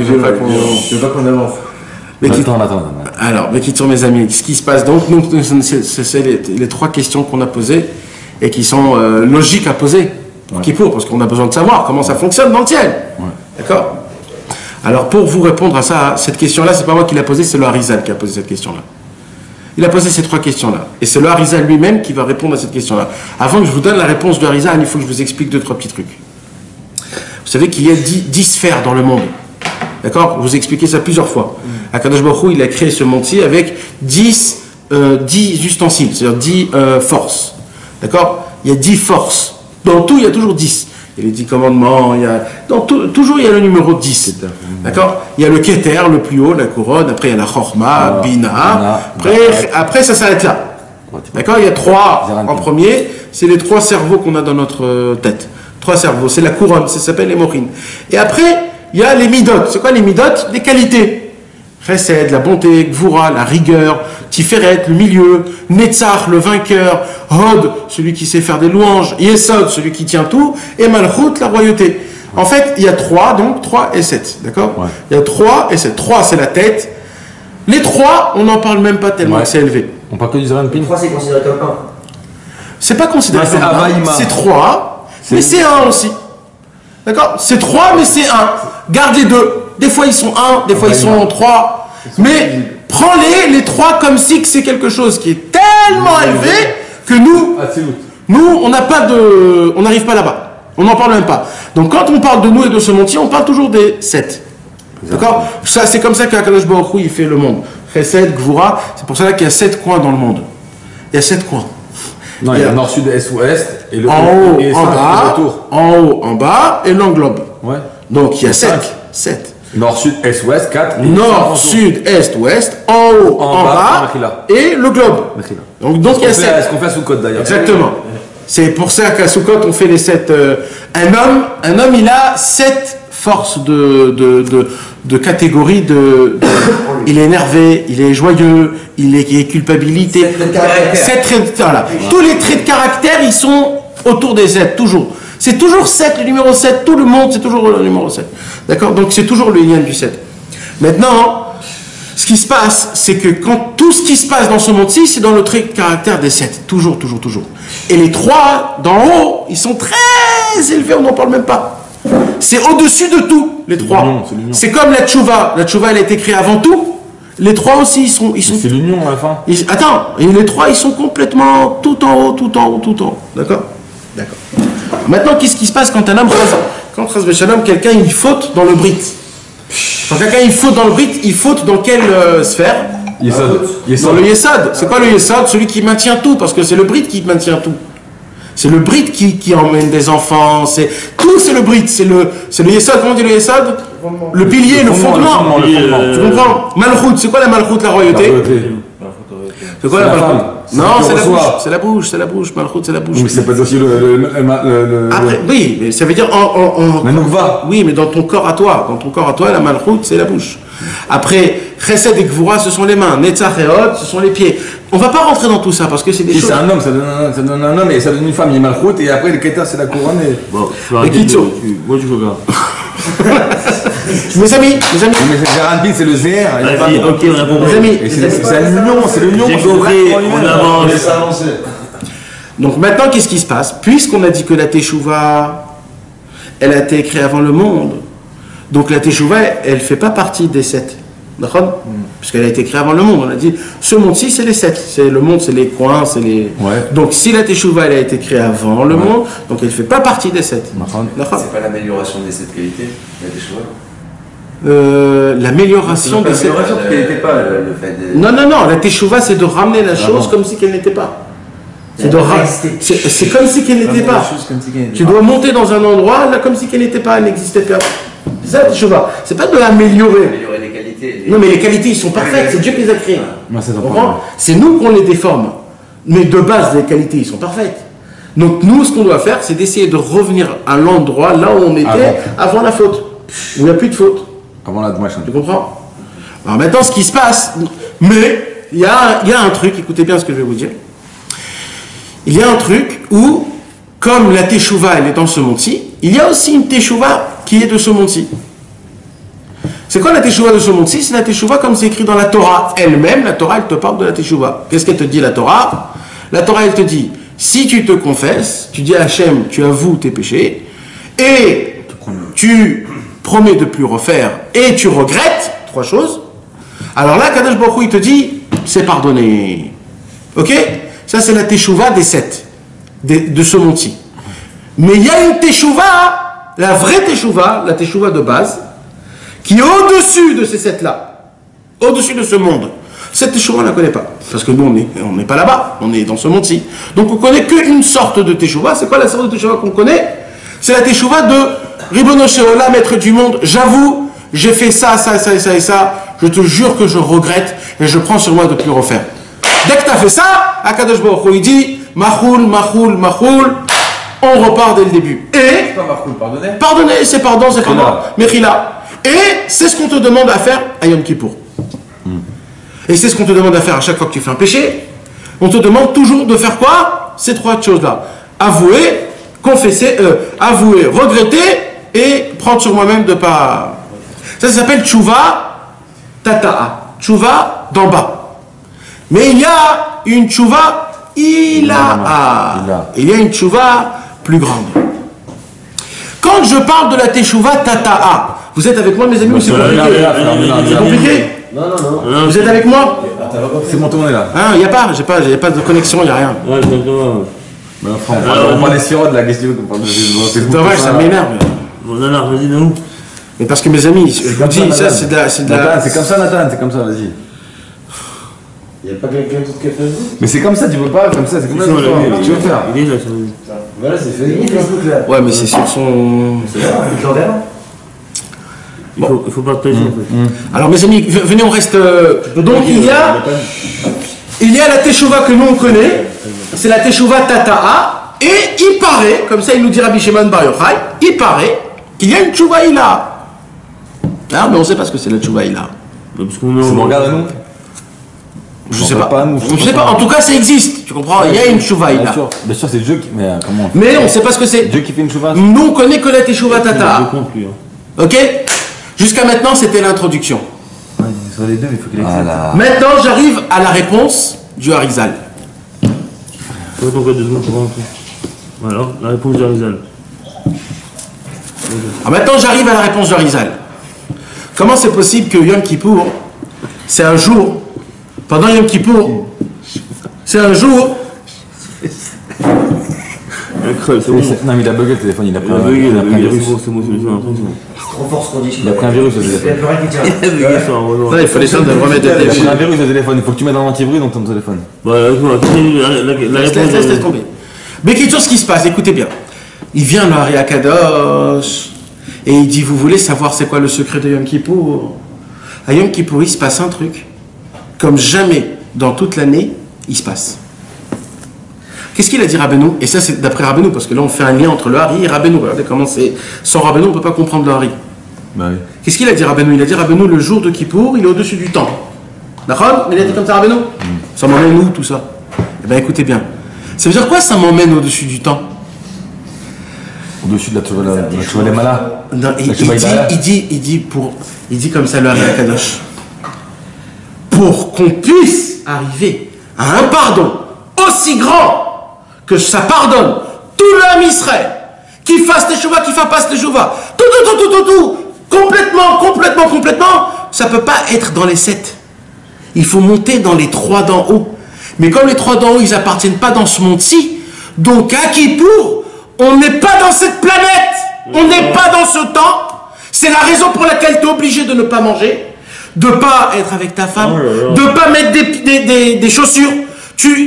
qu'on avance. Attends. Alors, mais qui sont mes amis, ce qui se passe donc, c'est les trois questions qu'on a posées et qui sont logiques à poser. Kippour, parce qu'on a besoin de savoir comment ça fonctionne dans le ciel. D'accord? Alors, pour vous répondre à ça, cette question-là, c'est pas moi qui l'ai posée, c'est le Harizal qui a posé cette question-là. Il a posé ces trois questions-là. Et c'est le Harizal lui-même qui va répondre à cette question-là. Avant que je vous donne la réponse du Harizal, il faut que je vous explique 2-3 petits trucs. Vous savez qu'il y a 10 sphères dans le monde. D'accord? Vous expliquez ça plusieurs fois. Akadosh Baruch Hu, il a créé ce monde-ci avec 10 ustensiles, c'est-à-dire 10 forces. D'accord? Il y a 10 forces. Dans tout, il y a toujours 10. Il y a les 10 commandements, toujours il y a le numéro 10. D'accord? Il y a le Keter, le plus haut, la couronne, après il y a la Chorma, Bina, après ça s'arrête là. D'accord? Il y a 3 en premier, c'est les 3 cerveaux qu'on a dans notre tête. 3 cerveaux, c'est la couronne, ça s'appelle les morines. Et après, il y a les midot. C'est quoi les midot? Les qualités. Chesed, la bonté, Gvura, la rigueur, Tiferet, le milieu, Netzach, le vainqueur, Hod, celui qui sait faire des louanges, Yesod, celui qui tient tout, et Malchut, la royauté. En fait, il y a 3, donc 3 et 7, d'accord? Il y a 3 et 7. 3, c'est la tête. Les 3, on n'en parle même pas tellement que c'est élevé. On parle que du Zéran Pin. 3, c'est considéré comme 1. C'est pas considéré comme 1, c'est 3, mais c'est 1 aussi. D'accord? C'est 3, mais c'est 1. Garde les 2. Des fois, ils sont 1, des fois, ils sont 3. Mais prends-les, les 3, comme si c'est quelque chose qui est tellement élevé que nous, on n'a pas de... On n'arrive pas là-bas. On n'en parle même pas. Donc, quand on parle de nous et de ce monde-ci, on parle toujours des 7. D'accord? Ça, c'est comme ça qu'Akadosh Baruch Hu, il fait le monde. Chesed, Gvura, c'est pour ça qu'il y a 7 coins dans le monde. Il y a 7 coins. Non, il y a nord, sud, est, ouest, et le en haut, et en bas, en haut, en bas, et l'englobe. Ouais. Donc, il y a 7. Nord, sud, est, ouest, 4. Nord, sud, est, ouest, en haut, en bas, et le globe. Donc il y a 7. Ce qu'on fait à Soukot d'ailleurs. Exactement. C'est pour ça qu'à Soukot, on fait les 7. Un homme, il a 7 forces de catégorie il est énervé, il est joyeux, il est culpabilité. 7 traits de caractère. Tous les traits de caractère, ils sont autour des 7, toujours. C'est toujours 7, le numéro 7, tout le monde, c'est toujours le numéro 7. D'accord? Donc c'est toujours le lien du 7. Maintenant, ce qui se passe, c'est que quand tout ce qui se passe dans ce monde-ci, c'est dans le trait de caractère des 7. Toujours, toujours, toujours. Et les 3 d'en haut, ils sont très élevés, on n'en parle même pas. C'est au-dessus de tout, les 3. C'est comme la tchouva. La tchouva, elle a été créée avant tout. Les 3 aussi, ils sont... C'est l'union à la fin. Attends, et les 3, ils sont complètement tout en haut, tout en haut, tout en haut. D'accord? D'accord. Maintenant, qu'est-ce qui se passe quand un homme, quand quelqu'un il faute dans le brit? Quand quelqu'un il faute dans le brit, il faute dans quelle sphère? Dans le yesod. C'est quoi le yesod? Celui qui maintient tout, parce que c'est le brit qui maintient tout. C'est le brit qui emmène des enfants, tout c'est le brit, c'est le yesod. Comment on dit le yesod? Le pilier, le fondement. Tu comprends? Malchut, c'est quoi la malchut, la royauté? C'est quoi la malchut? Non, c'est la bouche, c'est la bouche, c'est la bouche. Malchut, c'est la bouche. Mais c'est pas aussi le... Après, oui, mais ça veut dire la noukva. Oui, mais dans ton corps à toi, la malchut, c'est la bouche. Après, chesed et gvura, ce sont les mains. Netzach et hod, ce sont les pieds. On va pas rentrer dans tout ça parce que c'est des choses. C'est un homme, ça donne un homme et ça donne une femme, il est malchut et après le keter c'est la couronne. Bon, moi tu veux pas. Mes amis. Mais Géraldine, c'est le ZR. Vas-y, ok, on a compris. Mes amis. C'est l'union. J'ai compris, on avance. Donc maintenant, qu'est-ce qui se passe? Puisqu'on a dit que la Teshuvah, elle a été créée avant le monde, donc la Teshuvah, elle ne fait pas partie des 7. D'accord? Puisqu'elle a été créée avant le monde. On a dit, ce monde-ci, c'est les 7. C'est le monde, c'est les coins, c'est les... Ouais. Donc si la Teshuvah, elle a été créée avant le monde, donc elle ne fait pas partie des 7. C'est pas l'amélioration des 7 qualités, la Teshuvah? L'amélioration des 7... qu'elle n'était pas, le fait de... Non, la Teshuvah, c'est de ramener la chose comme si qu'elle n'était pas. C'est comme si qu'elle n'était pas. Tu dois monter dans un endroit, là, comme si qu'elle n'était pas, elle n'existait pas. C'est ça la Teshuvah. C'est pas de l'améliorer. Améliorer les qualités. Non, mais les qualités, ils sont parfaites. C'est Dieu qui les a créées. Ouais, c'est nous qu'on les déforme. Mais de base, les qualités, ils sont parfaites. Donc, nous, ce qu'on doit faire, c'est d'essayer de revenir à l'endroit, là où on était, avant la faute. Où il n'y a plus de faute. Avant la machin. Tu comprends? Alors maintenant, ce qui se passe, mais il y a un truc, écoutez bien ce que je vais vous dire. Il y a un truc où, comme la Teshuvah, elle est dans ce monde-ci, il y a aussi une Teshuvah qui est de ce monde-ci. C'est quoi la Teshuvah de ce monde-ci? C'est la Teshuvah comme c'est écrit dans la Torah elle-même. La Torah, elle te parle de la Teshuvah. Qu'est-ce qu'elle te dit, la Torah? La Torah, elle te dit, si tu te confesses, tu dis à Hachem, tu avoues tes péchés, et tu promets de plus refaire, et tu regrettes, 3 choses, alors là, Kadosh Baruch Hu, il te dit, c'est pardonné. Ok? Ça, c'est la Teshuvah des 7, de ce monde-ci. Mais il y a une Teshuvah, la vraie Teshuvah, la Teshuvah de base, qui est au-dessus de ces 7-là, au-dessus de ce monde. Cette Teshuvah, on ne la connaît pas, parce que nous, on n'est pas là-bas, on est dans ce monde-ci. Donc, on ne connaît qu'une sorte de Teshuvah. C'est quoi la sorte de Teshuvah qu'on connaît? C'est la Teshuvah de Ribono Shel Olam, maître du monde. J'avoue, j'ai fait ça, ça, ça et ça et ça. Je te jure que je regrette et je prends sur moi de ne plus refaire. Dès que tu as fait ça, Akadosh Baruch Hu, il dit Machoul, Machoul, Machoul. On repart dès le début. Et. C'est pas Machoul, pardonner. Pardonner, c'est pardon, c'est pardon. Mechila. Et c'est ce qu'on te demande à faire à Yom Kippour. Et c'est ce qu'on te demande à faire à chaque fois que tu fais un péché. On te demande toujours de faire quoi? Ces 3 choses-là. Avouer, confesser, avouer, regretter et prendre sur moi-même de pas. Ça s'appelle tchouva tata'a. Tchouva d'en bas. Mais il y a une tchouva ilaha. Il y a une tchouva plus grande. Quand je parle de la teshuva tata'a, vous êtes avec moi, mes amis, ou c'est compliqué? C'est compliqué? Non. Vous êtes avec moi? C'est bon, tourné là. Il n'y a pas de connexion, il n'y a rien. Ouais, exactement. On parle des sirops de la question qu'on parle de. C'est dommage, ça m'énerve. Bon, non, vas-y, nous. Mais parce que mes amis, je vous dis, ça c'est de la. C'est comme ça, Nathan, c'est comme ça, vas-y. Il n'y a pas quelqu'un d'autre qui a fait ça? Mais c'est comme ça, tu peux pas, comme ça, c'est comme ça. Tu veux faire? Il est là, Voilà, c'est Facebook là. Ouais, mais c'est sur son. C'est ça, avec l'ordinateur. Il faut partager en fait. Alors mes amis, venez, on reste. Donc il y a la teshuva que nous on connaît, c'est la teshuva tata'a, et il paraît, comme ça il nous dit Rabbi Shimon Bar Yochai, il paraît qu'il y a une teshuva ila. Ah, mais on ne sait pas ce que c'est la teshuva ila. Parce qu'on regarde à nous. Je sais pas. Je sais pas. En tout cas, ça existe. Tu comprends? Il y a une Teshuvah là. Bien sûr, c'est Dieu qui. Mais comment? Mais on sait pas ce que c'est. Dieu qui fait une Teshuvah. Nous, on connaît que la Teshuvah Tata. Ok? Jusqu'à maintenant, c'était l'introduction. Sur les deux, il faut qu'il Voilà. Maintenant, j'arrive à la réponse du Harizal. Attends, 2 secondes pour rentrer. Voilà, la réponse du Harizal. Maintenant, j'arrive à la réponse du Harizal. Comment c'est possible que Yom Kippour, c'est un jour, pendant Yom Kippour, c'est un jour. Non, mais il a bugué le téléphone, il a pris un virus. C'est bon, Trop fort ce qu'on dit. Il a pris un virus le Il y a téléphone. plus rien qui tient. Non, il faut les de remettre le Il a pris téléphone. un virus le téléphone, il faut que tu mettes un antivirus dans ton téléphone. Voilà, la réponse. Laisse tomber. Mais qu'est-ce ce qui se passe? Écoutez bien. Il vient le Hari Akadosh et il dit, vous voulez savoir c'est quoi le secret de Yom Kippour? À Yom Kippour, il se passe un truc comme jamais dans toute l'année, il se passe. Qu'est-ce qu'il a dit Rabbeinu? Et ça, c'est d'après Rabbeinu, parce que là, on fait un lien entre le Hari et Rabbeinu. Regardez comment c'est. Sans Rabbeinu, on ne peut pas comprendre le Hari. Bah oui. Qu'est-ce qu'il a dit Rabbeinu? Il a dit Rabbeinu, le jour de Kippour, il est au-dessus du temps. D'accord? Il a dit comme ça Rabbeinu? Ça m'emmène où tout ça? Eh bien, écoutez bien. Ça veut dire quoi, ça m'emmène au-dessus du temps? Au-dessus de la Teshuvah des Malas. Non, il dit comme ça le Hari Akadosh. Pour qu'on puisse arriver à un pardon aussi grand que ça pardonne tout l'homme Israël, qu'il fasse Teshuvah, qu'il ne fasse pas Teshuvah, tout, complètement, ça ne peut pas être dans les 7. Il faut monter dans les 3 d'en haut. Mais comme les 3 d'en haut, ils n'appartiennent pas dans ce monde-ci, donc à Kippour, on n'est pas dans cette planète, on n'est pas dans ce temps. C'est la raison pour laquelle tu es obligé de ne pas manger, de ne pas être avec ta femme, de ne pas mettre des chaussures,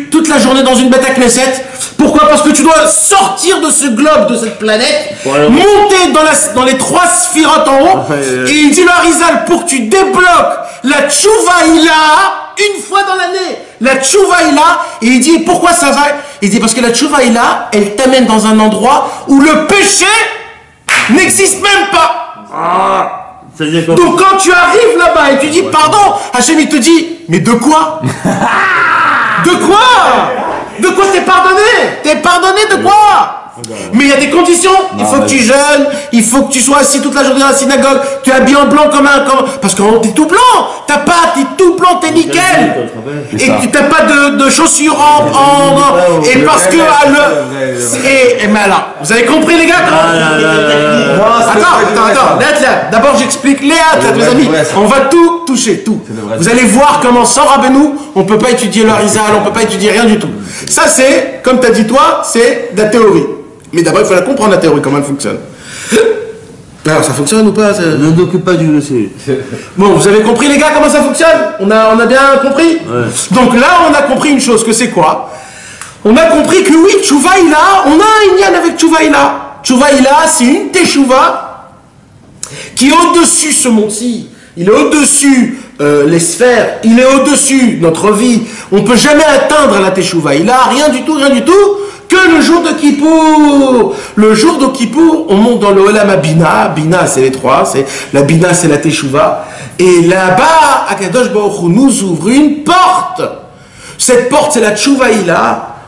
toute la journée dans une bête à Knesset. Pourquoi? Parce que tu dois sortir de ce globe, de cette planète, monter dans les 3 sphirotes en haut, et il dit le Harizal, pour que tu débloques la Teshuvah une fois dans l'année, la Teshuvah et il dit pourquoi ça va? Il dit parce que la Teshuvah elle t'amène dans un endroit où le péché n'existe même pas. Donc quand tu arrives là-bas et tu dis pardon, Hachem il te dit mais de quoi? De quoi? De quoi t'es pardonné? T'es pardonné de quoi? Mais il y a des conditions. Il faut que tu jeûnes, il faut que tu sois assis toute la journée dans la synagogue, tu es habillé en blanc parce que t'es tout blanc. T'es tout blanc, t'es nickel. Et t'as pas de chaussures et parce que mais alors, vous avez compris les gars? Attends, d'abord j'explique Léa, mes amis. On va tout toucher, tout. Vous allez voir comment sans Rabbeinu, on peut pas étudier le Harizal, on peut pas étudier rien du tout. Ça c'est, comme t'as dit toi, c'est de la théorie. Mais d'abord, il faut la comprendre, la théorie, comment elle fonctionne. Alors, ça fonctionne ou pas? Ne t'occupe pas du dossier. Bon, vous avez compris, les gars, comment ça fonctionne? On a bien compris? Ouais. Donc là, on a compris une chose, que c'est quoi? On a compris que oui, Teshuvah, on a un inyan avec Teshuvah. Teshuvah, c'est une Teshuvah qui est au-dessus ce monde-ci. Il est au-dessus les sphères, il est au-dessus notre vie. On ne peut jamais atteindre la Teshuvah. Il a rien du tout, que le jour de Kippour. Le jour de Kippour, on monte dans le Olam Bina. Bina, c'est les 3. La Bina, c'est la Teshuvah. Et là-bas, Akadosh Baruch Hu nous ouvre une porte. Cette porte, c'est la Teshuvah.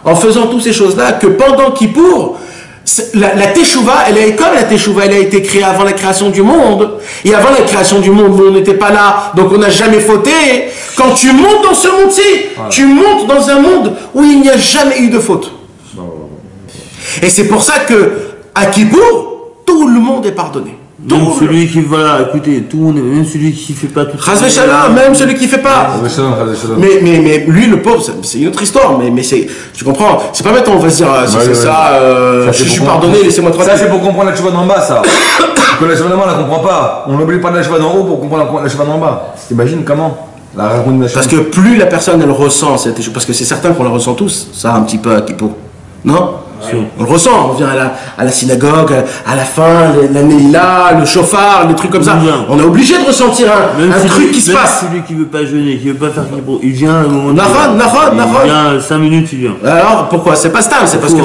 En faisant toutes ces choses-là, que pendant Kippour, la Teshuvah, comme la Teshuvah, elle a été créée avant la création du monde. Et avant la création du monde, on n'était pas là, donc on n'a jamais fauté. Quand tu montes dans ce monde-ci, tu montes dans un monde où il n'y a jamais eu de faute. Et c'est pour ça que à Kippour, tout le monde est pardonné. Même celui qui, écoutez, tout le monde, même celui qui fait pas tout ça. Chas v'shalom, même celui qui fait pas. Mais lui, le pauvre, c'est une autre histoire. Mais c'est, tu comprends? C'est pas maintenant on va se dire, je suis pardonné, laissez-moi tranquille. Ça, c'est pour comprendre la Teshuvah d'en bas, ça. Que la Teshuvah d'en bas, on la comprend pas. On n'oublie pas de la Teshuvah d'en haut pour comprendre la Teshuvah d'en bas. T'imagines comment? Parce que plus la personne, elle ressent cette Teshuvah, parce que c'est certain qu'on la ressent tous, ça, un petit peu à Kippour. Non? On le ressent, on vient à la synagogue, à la fin, la Neila, le chauffard, les trucs comme ça. On est obligé de ressentir un truc qui se passe. Celui qui veut pas jeûner, qui veut pas faire Kippour, il vient à un moment donné. Il vient 5 minutes, il vient. Alors pourquoi? C'est pas stable, c'est parce que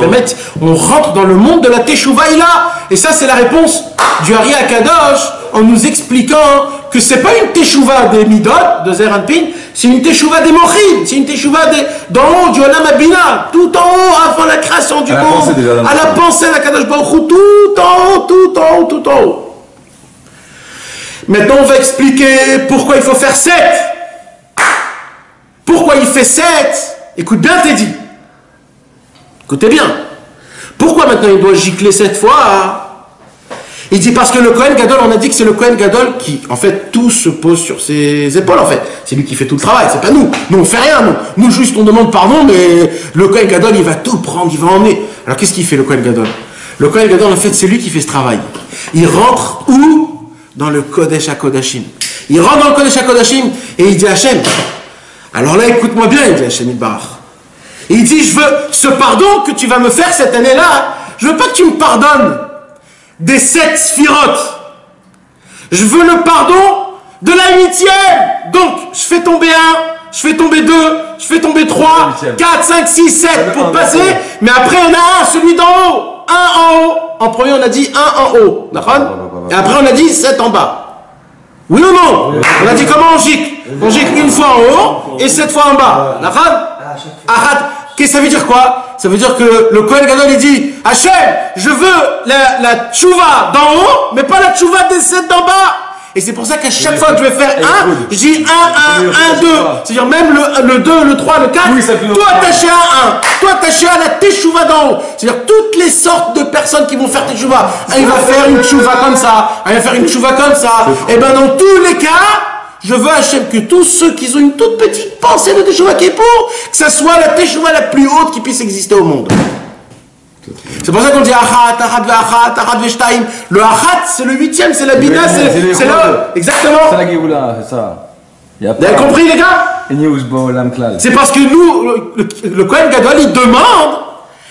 on rentre dans le monde de la Teshuvah. Et ça, c'est la réponse du Hari Akadosh en nous expliquant que c'est pas une Teshuvah des Midot, de Zer Anpin, C'est une teshuva des mochim, c'est une teshuva d'en haut, du Olam Abina, tout en haut, avant la création du monde, à la pensée d'Akadosh Baruch Hu, tout en haut, tout en haut, tout en haut. Maintenant, on va expliquer pourquoi il faut faire 7. Pourquoi il fait 7? Écoute bien, Teddy. Écoutez bien. Pourquoi maintenant il doit gicler 7 fois? Il dit parce que le Kohen Gadol, on a dit que c'est le Kohen Gadol qui, en fait, tout se pose sur ses épaules, en fait. C'est lui qui fait tout le travail, c'est pas nous. Nous, on fait rien, nous. Nous, juste, on demande pardon, mais le Kohen Gadol, il va tout prendre, il va emmener. Alors, qu'est-ce qu'il fait, le Kohen Gadol? Le Kohen Gadol, en fait, c'est lui qui fait ce travail. Il rentre où? Dans le Kodesh HaKodashim. Il rentre dans le Kodesh HaKodashim et il dit à Hachem. Alors là, écoute-moi bien, il dit Hachem Yitbarach. Il dit, je veux ce pardon que tu vas me faire cette année-là, je veux pas que tu me pardonnes des 7 sphirotes. Je veux le pardon de la 8e. Donc, je fais tomber 1, je fais tomber 2, je fais tomber 3, 4, 5, 6, 7 pour passer. Mais après, on a celui d'en haut. 1 en haut. En premier, on a dit 1 en haut. D'accord? Et après, on a dit 7 en bas. Oui ou non? On a dit comment on gicle? On gicle une fois en haut et 7 fois en bas. D'accord? Qu'est-ce que ça veut dire quoi? Ça veut dire que le Kohen Gadol il dit Hachem, je veux la tchouva d'en haut, mais pas la tchouva des 7 d'en bas. Et c'est pour ça qu'à chaque fois que je vais faire 1, je dis 1, 1, 1, 2. C'est-à-dire même le 2, le 3, le 4, toi attaché à 1, toi attaché à la teshuva d'en haut. C'est-à-dire toutes les sortes de personnes qui vont faire teshuva. Il va faire une tchouva comme ça, il va faire une tchouva comme ça. Et bien dans tous les cas, je veux Hachem que tous ceux qui ont une toute petite pensée de teshuva qui est pour, que ça soit la teshuva la plus haute qui puisse exister au monde. C'est pour ça qu'on dit achat, achat ve'achat, achat ve'shtaim. Le achat, c'est le 8e, c'est la bina, c'est là. Exactement. C'est la Géoula, c'est ça. Vous avez compris, les gars? C'est parce que nous, le Kohen Gadol,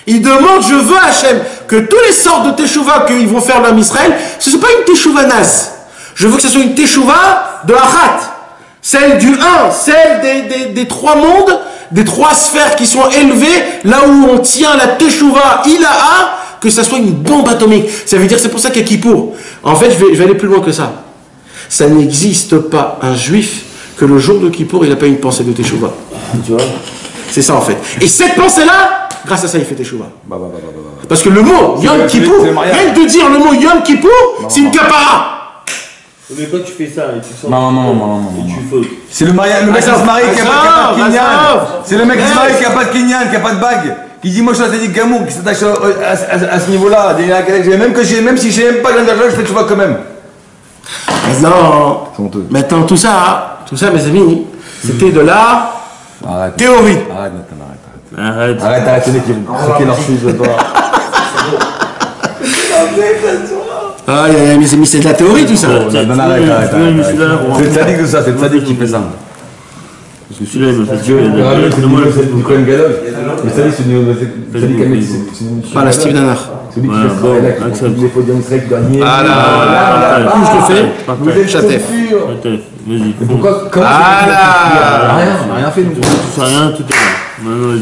il demande, je veux Hachem, que tous les sortes de teshuva qu'ils vont faire l'homme Israël, ce ne soit pas une teshuva nas. Je veux que ce soit une teshuva de achat. Celle du 1, celle des 3 mondes, des 3 sphères qui sont élevées, là où on tient la teshuva ilaha, que ça soit une bombe atomique. Ça veut dire, c'est pour ça qu'à Kippour, en fait, je vais aller plus loin que ça. Ça n'existe pas un juif que le jour de Kippour, il n'a pas une pensée de teshuva. Tu vois? C'est ça en fait. Et cette pensée-là, grâce à ça, il fait teshuva. Parce que le mot Yom Kippour, rien que de dire le mot Yom Kippour, c'est une kapara. Mais quand tu fais ça et tu sens c'est le mec qui se marie qui n'a pas de kinyan. C'est le mec qui se marie qui n'a pas de kinyan, qui n'a pas de bague. Qui dit moi je suis un tzaddik gamour, qui s'attache à ce niveau-là. Même si je n'ai même pas l'engagement, je fais tu vois quand même. Maintenant tout ça, mes amis, c'était de la théorie. Arrête, c'est qui leur suivent de toi. Ah, mais c'est de la théorie tout ça. Arrête. C'est le tzaddik de ça, c'est le tzaddik qui fait ça. Parce que celui-là, il me fait Dieu. C'est du Kohen Gadol. Mais ça, c'est du Pas la Steve Nanar. Celui qui fait ce travail-là, qui fait les podiums Israël dernier. Ah là, où je le fais Chatef. Vas-y. Pourquoi? Ah là, on n'a rien fait. Tu sais rien, tout est là.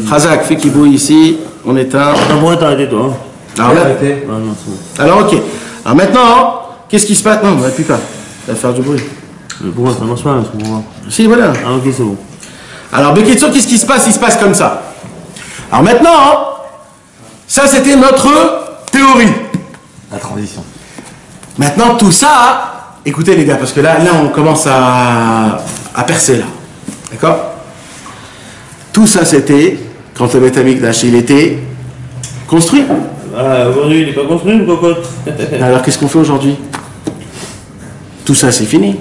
Khazak, fais Kibou ici, on éteint. T'as bon, t'as arrêté toi. Alors ok. Alors maintenant, qu'est-ce qui se passe? Non, on ne va plus pas. Ça va faire du bruit. Pour moi, ça marche pas, pour moi. Si, voilà. Ah ok, c'est bon. Alors, Beketso, qu'est-ce qui se passe? Il se passe comme ça. Alors maintenant, ça c'était notre théorie. La transition. Maintenant, tout ça, écoutez les gars, parce que là on commence à percer là. D'accord? Tout ça c'était quand le Beth Amikdash il était construit. Ah, aujourd'hui il n'est pas construit, le cocotte. Alors qu'est-ce qu'on fait aujourd'hui? Tout ça c'est fini.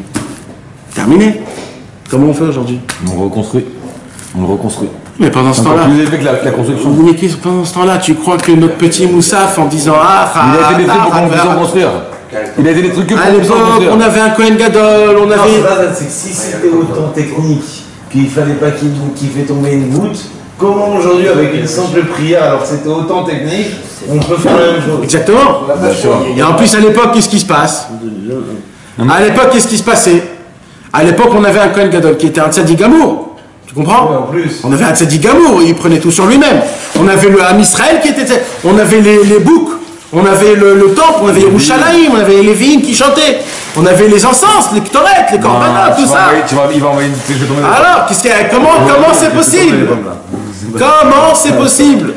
Terminé. Comment on fait aujourd'hui? On le reconstruit. Mais pendant ce temps-là. Plus élevé que la construction. Mais pendant ce temps-là, tu crois que notre petit Moussaf en disant il a été des trucs pour qu'on puisse en construire. Il a été des trucs que pour qu'on puisse en construire. On avait un Kohen Gadol, on avait. Non, c'est pas ça, c'est que si c'était autant technique qu'il fallait pas qu'il fait tomber une goutte, comment aujourd'hui, avec une simple prière, alors que c'était autant technique, on peut faire la même chose? Exactement. Et en plus, à l'époque, qu'est-ce qui se passe? À l'époque, qu'est-ce qui se passait? À l'époque, on avait un Kohen Gadol qui était un tzaddik gamour. Tu comprends? Ouais, en plus. On avait un tzaddik gamour, il prenait tout sur lui-même. On avait le Ham Israël qui était. On avait les boucs. On avait le temple, on avait Yerushalayim, on avait les Lévi'im qui chantaient. On avait les encens, les ktorettes, les korbanot, tout ça. Il va envoyer une je vais tomber. Alors, comment c'est possible? Comment c'est possible?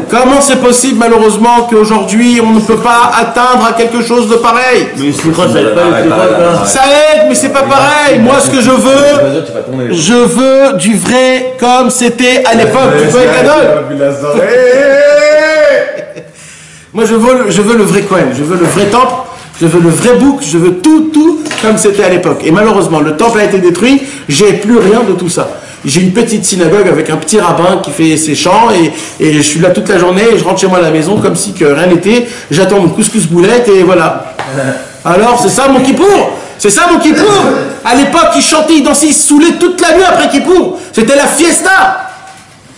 Comment c'est possible, malheureusement, qu'aujourd'hui, on ne peut pas atteindre à quelque chose de pareil? Mais c'est quoi, ça aide pas? Ça aide, mais c'est pas pareil. Moi, ce que je veux du vrai comme c'était à l'époque du Kohen Gadol. Moi, je veux le vrai Kohen, je veux le vrai temple, je veux le vrai bouc, je veux tout comme c'était à l'époque. Et malheureusement, le temple a été détruit, j'ai plus rien de tout ça. J'ai une petite synagogue avec un petit rabbin qui fait ses chants et je suis là toute la journée et je rentre chez moi à la maison comme si que rien n'était. J'attends mon couscous boulette et voilà. Alors, c'est ça mon Kippour. C'est ça mon Kippour. À l'époque, ils chantaient, ils dansaient, ils se saoulaient toute la nuit après Kippour. C'était la fiesta.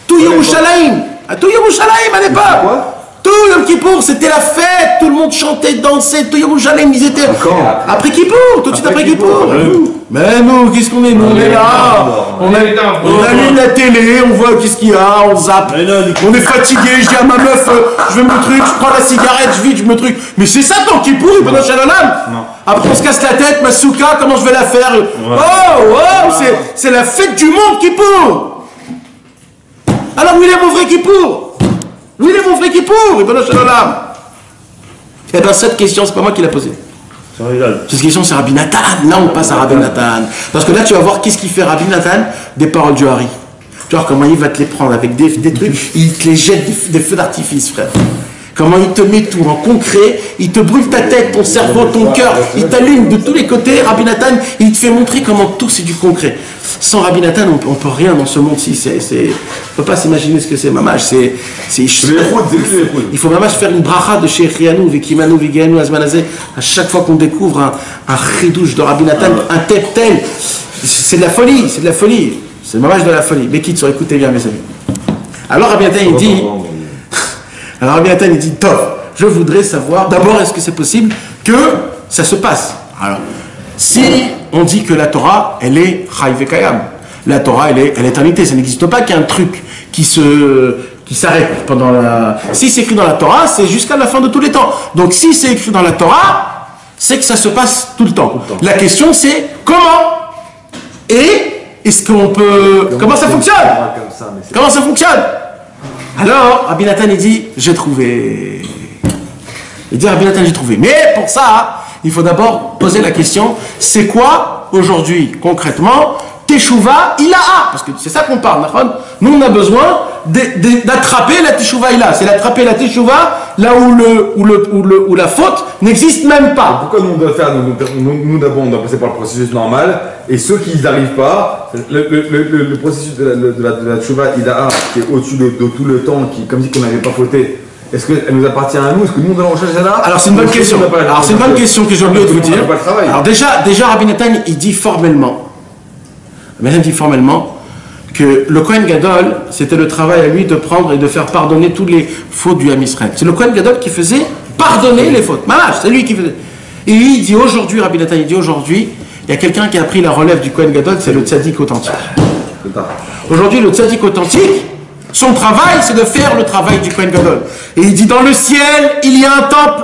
Tout Yerushalayim. Tout Yerushalayim à l'époque. Tout Yom Kippour, c'était la fête, tout le monde chantait, dansait, tout Yerushalayim, ils étaient... Après Kippour, tout de suite après Kippour. Mais nous, qu'est-ce qu'on est? Nous, on est là, on allume la télé, on voit qu'est-ce qu'il y a, on zappe, on est fatigué, je dis à ma meuf, je veux mon truc, je prends la cigarette, je vide, je me truc. Mais c'est ça ton Kippour, il peut dans Shalom. Après on se casse la tête, ma souka, comment je vais la faire? Oh, c'est la fête du monde Kippour. Alors où il est mon vrai Kippour? Où il est mon vrai Kippour? Eh bien, cette question, c'est pas moi qui l'ai posée. Cette question, c'est Rabbi Nathan. Là, on passe à Rabbi Nathan. Parce que là, tu vas voir qu'est-ce qu'il fait Rabbi Nathan des paroles du Hari. Tu vois comment il va te les prendre avec des trucs, il te les jette des feux d'artifice, frère. Comment il te met tout en concret, il te brûle ta tête, ton cerveau, ton cœur, il t'allume de tous les côtés. Rabbi Nathan, il te fait montrer comment tout c'est du concret. Sans Rabbi Nathan, on peut rien dans ce monde-ci. On ne peut pas s'imaginer ce que c'est, mamage. Il faut mamage faire une bracha de chez Rianou, Vekimanu, Viganu, Azmanazé, à chaque fois qu'on découvre un chidouche de Rabbi Nathan, un tel. C'est de la folie, c'est de la folie. C'est mamage de la folie. Bekitso, écoutez bien, mes amis. Alors Rabbi Nathan, il dit. Alors Rabbi Nathan, il dit, top, je voudrais savoir, d'abord, est-ce que c'est possible que ça se passe? Alors, si on dit que la Torah, elle est Chai Vekayam, la Torah, elle est l'éternité, ça n'existe pas qu'il y ait un truc qui s'arrête pendant la... Si c'est écrit dans la Torah, c'est jusqu'à la fin de tous les temps. Donc si c'est écrit dans la Torah, c'est que ça se passe tout le temps. La question c'est, comment? Et est-ce qu'on peut... Comment ça fonctionne? Comment ça fonctionne? Alors, Rabbi Nathan, il dit, j'ai trouvé. Il dit, Rabbi Nathan, j'ai trouvé. Mais pour ça, il faut d'abord poser la question, c'est quoi, aujourd'hui, concrètement, Teshuvah Ilaha? Parce que c'est ça qu'on parle, nous, on a besoin d'attraper la Teshuvah Ilaha. C'est d'attraper la Teshuvah là où la faute n'existe même pas. Pourquoi nous, on doit faire, nous d'abord, on doit passer par le processus normal, et ceux qui n'y arrivent pas, le processus de la Teshuvah Ilaha, qui est au-dessus de tout le temps, qui, comme si on n'avait pas fauté, est-ce qu'elle nous appartient à nous? Est-ce que nous, on doit rechercher là? Alors, c'est une bonne question. Alors, c'est une bonne question que j'ai oublié de vous dire. Alors, déjà, Rabbi Nathan, il dit formellement, que le Kohen Gadol, c'était le travail à lui de prendre et de faire pardonner toutes les fautes du Ham Israël. C'est le Kohen Gadol qui faisait pardonner les fautes. Malach, c'est lui qui faisait. Et lui, il dit aujourd'hui, Rabbi Nathan, il dit aujourd'hui, il y a quelqu'un qui a pris la relève du Kohen Gadol, c'est le tzaddik authentique. Aujourd'hui, le tzaddik authentique, son travail, c'est de faire le travail du Kohen Gadol. Et il dit, dans le ciel, il y a un temple.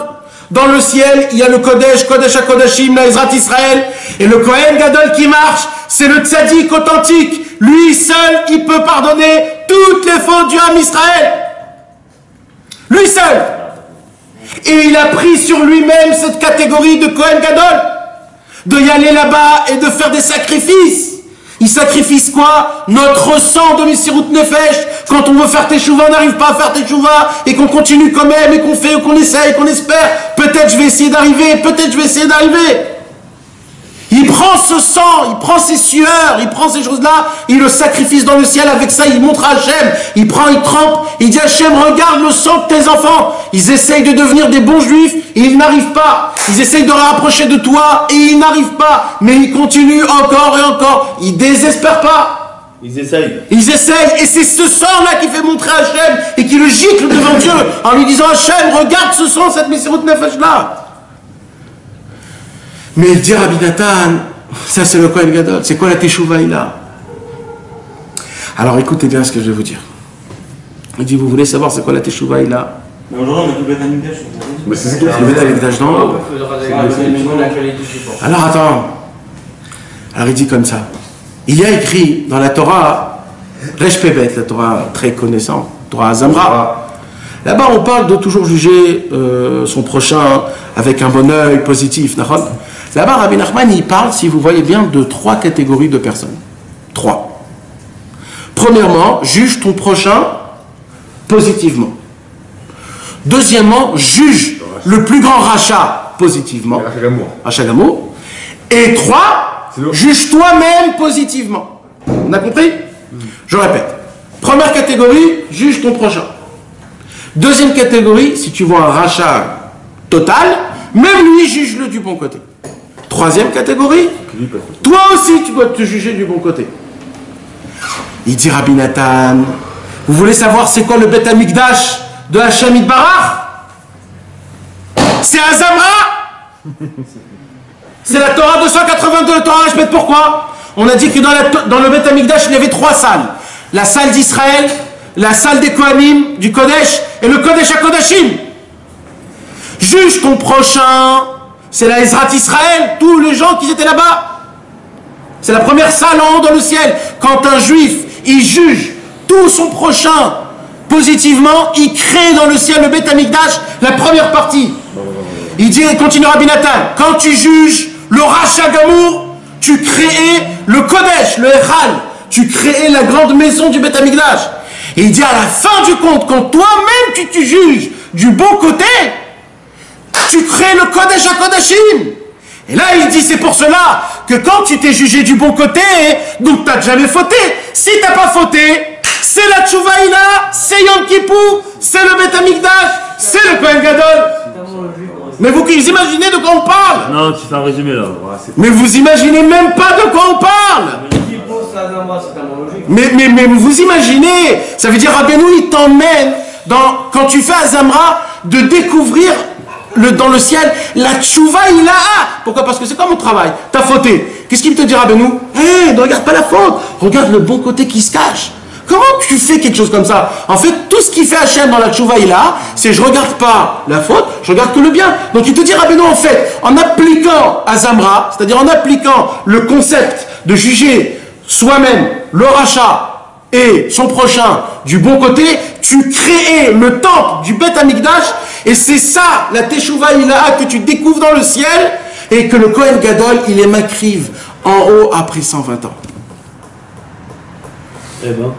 Dans le ciel, il y a le Kodesh, Kodesh HaKodashim, la Ezrat Israël. Et le Kohen Gadol qui marche, c'est le tzaddik authentique. Lui seul, il peut pardonner toutes les fautes du Ham Israël. Lui seul. Et il a pris sur lui-même cette catégorie de Kohen Gadol, de y aller là-bas et de faire des sacrifices. Il sacrifie quoi? Notre sang de Messirut Nefesh. Quand on veut faire Teshuvah, on n'arrive pas à faire Teshuvah, et qu'on continue quand même, et qu'on fait, qu'on essaye, qu'on espère. Peut-être je vais essayer d'arriver, peut-être je vais essayer d'arriver. Il prend ce sang, il prend ses sueurs, il prend ces choses-là, il le sacrifie dans le ciel. Avec ça, il montre à Hachem. Il prend, il trempe, il dit Hachem, regarde le sang de tes enfants. Ils essayent de devenir des bons juifs et ils n'arrivent pas. Ils essayent de rapprocher de toi et ils n'arrivent pas. Mais ils continuent encore et encore. Ils désespèrent pas. Ils essayent. Ils essayent. Et c'est ce sang-là qui fait montrer à Hachem et qui le gicle devant Dieu en lui disant Hachem, regarde ce sang, cette Messirut Nefesh-là. Mais il dit Rabbi Nathan, ça c'est le Kohen Gadol, c'est quoi la Teshuvah Ilaha? Alors écoutez bien ce que je vais vous dire. Il dit, vous voulez savoir c'est quoi la Teshuvah Ilaha? Mais aujourd'hui, on a tout le Betamikdash. Mais c'est ce qu'il y a le Betamikdash dans l'eau. Alors attends. Alors il dit comme ça. Il y a écrit dans la Torah, Resh Pebet, la Torah très connaissante, Torah Azamra. Là-bas, on parle de toujours juger son prochain avec un bon œil positif. Là-bas, Rabbi Nachman, il parle, si vous voyez bien, de 3 catégories de personnes. 3. Premièrement, juge ton prochain positivement. Deuxièmement, juge le plus grand rachat positivement. Rachat Gamour. Et 3, juge toi-même positivement. On a compris? Je répète. Première catégorie, juge ton prochain. Deuxième catégorie, si tu vois un rachat total, même lui, juge-le du bon côté. Troisième catégorie, toi aussi, tu dois te juger du bon côté. Il dit Rabbi Nathan, vous voulez savoir c'est quoi le Beth Amikdash de Hachem Yitbarach? C'est Azamra. C'est la Torah 282, la Torah Hashbet. Pourquoi? On a dit que dans le Beth Amikdash, il y avait 3 salles. La salle d'Israël, la salle des Kohanim, du Kodesh, et le Kodesh HaKodashim. Juge ton prochain, c'est la Ezrat Israël, tous les gens qui étaient là-bas. C'est la première salle en haut dans le ciel. Quand un juif, il juge tout son prochain positivement, il crée dans le ciel le Beth Amikdash, la première partie. Il dit, continue Rabbi Nathan, quand tu juges le Rachat Gamour, tu crées le Kodesh, le Echal, tu crées la grande maison du Beth Amikdash. Et il dit à la fin du compte, quand toi-même tu te juges du bon côté, tu crées le Kodesh HaKodashim. Et là il dit, c'est pour cela que quand tu t'es jugé du bon côté, donc tu n'as jamais fauté. Si tu n'as pas fauté, c'est la Tchouvaïla, c'est Yom Kippour, c'est le Beth Amikdash, c'est le Kohen Gadol. Mais vous imaginez de quoi on parle? Non, tu fais un résumé là. Mais vous imaginez même pas de quoi on parle. Mais vous imaginez, ça veut dire Rabbeinu il t'emmène quand tu fais Azamra de découvrir dans le ciel la tchouva il a. Pourquoi? Parce que c'est comme mon travail, t'as fauté. Qu'est-ce qu'il te dit Rabbeinu? Ne regarde pas la faute, regarde le bon côté qui se cache. Comment tu fais quelque chose comme ça? En fait, tout ce qui fait Hachem dans la tchouva il a, c'est je regarde pas la faute, je regarde que le bien. Donc il te dit Rabbeinu en fait, en appliquant Azamra, c'est-à-dire en appliquant le concept de juger soi-même, le rachat et son prochain du bon côté, tu crées le temple du Beth Amikdash et c'est ça, la Teshuvah Ilaha que tu découvres dans le ciel et que le Kohen Gadol, il est makriv en haut après 120 ans. Eh ben.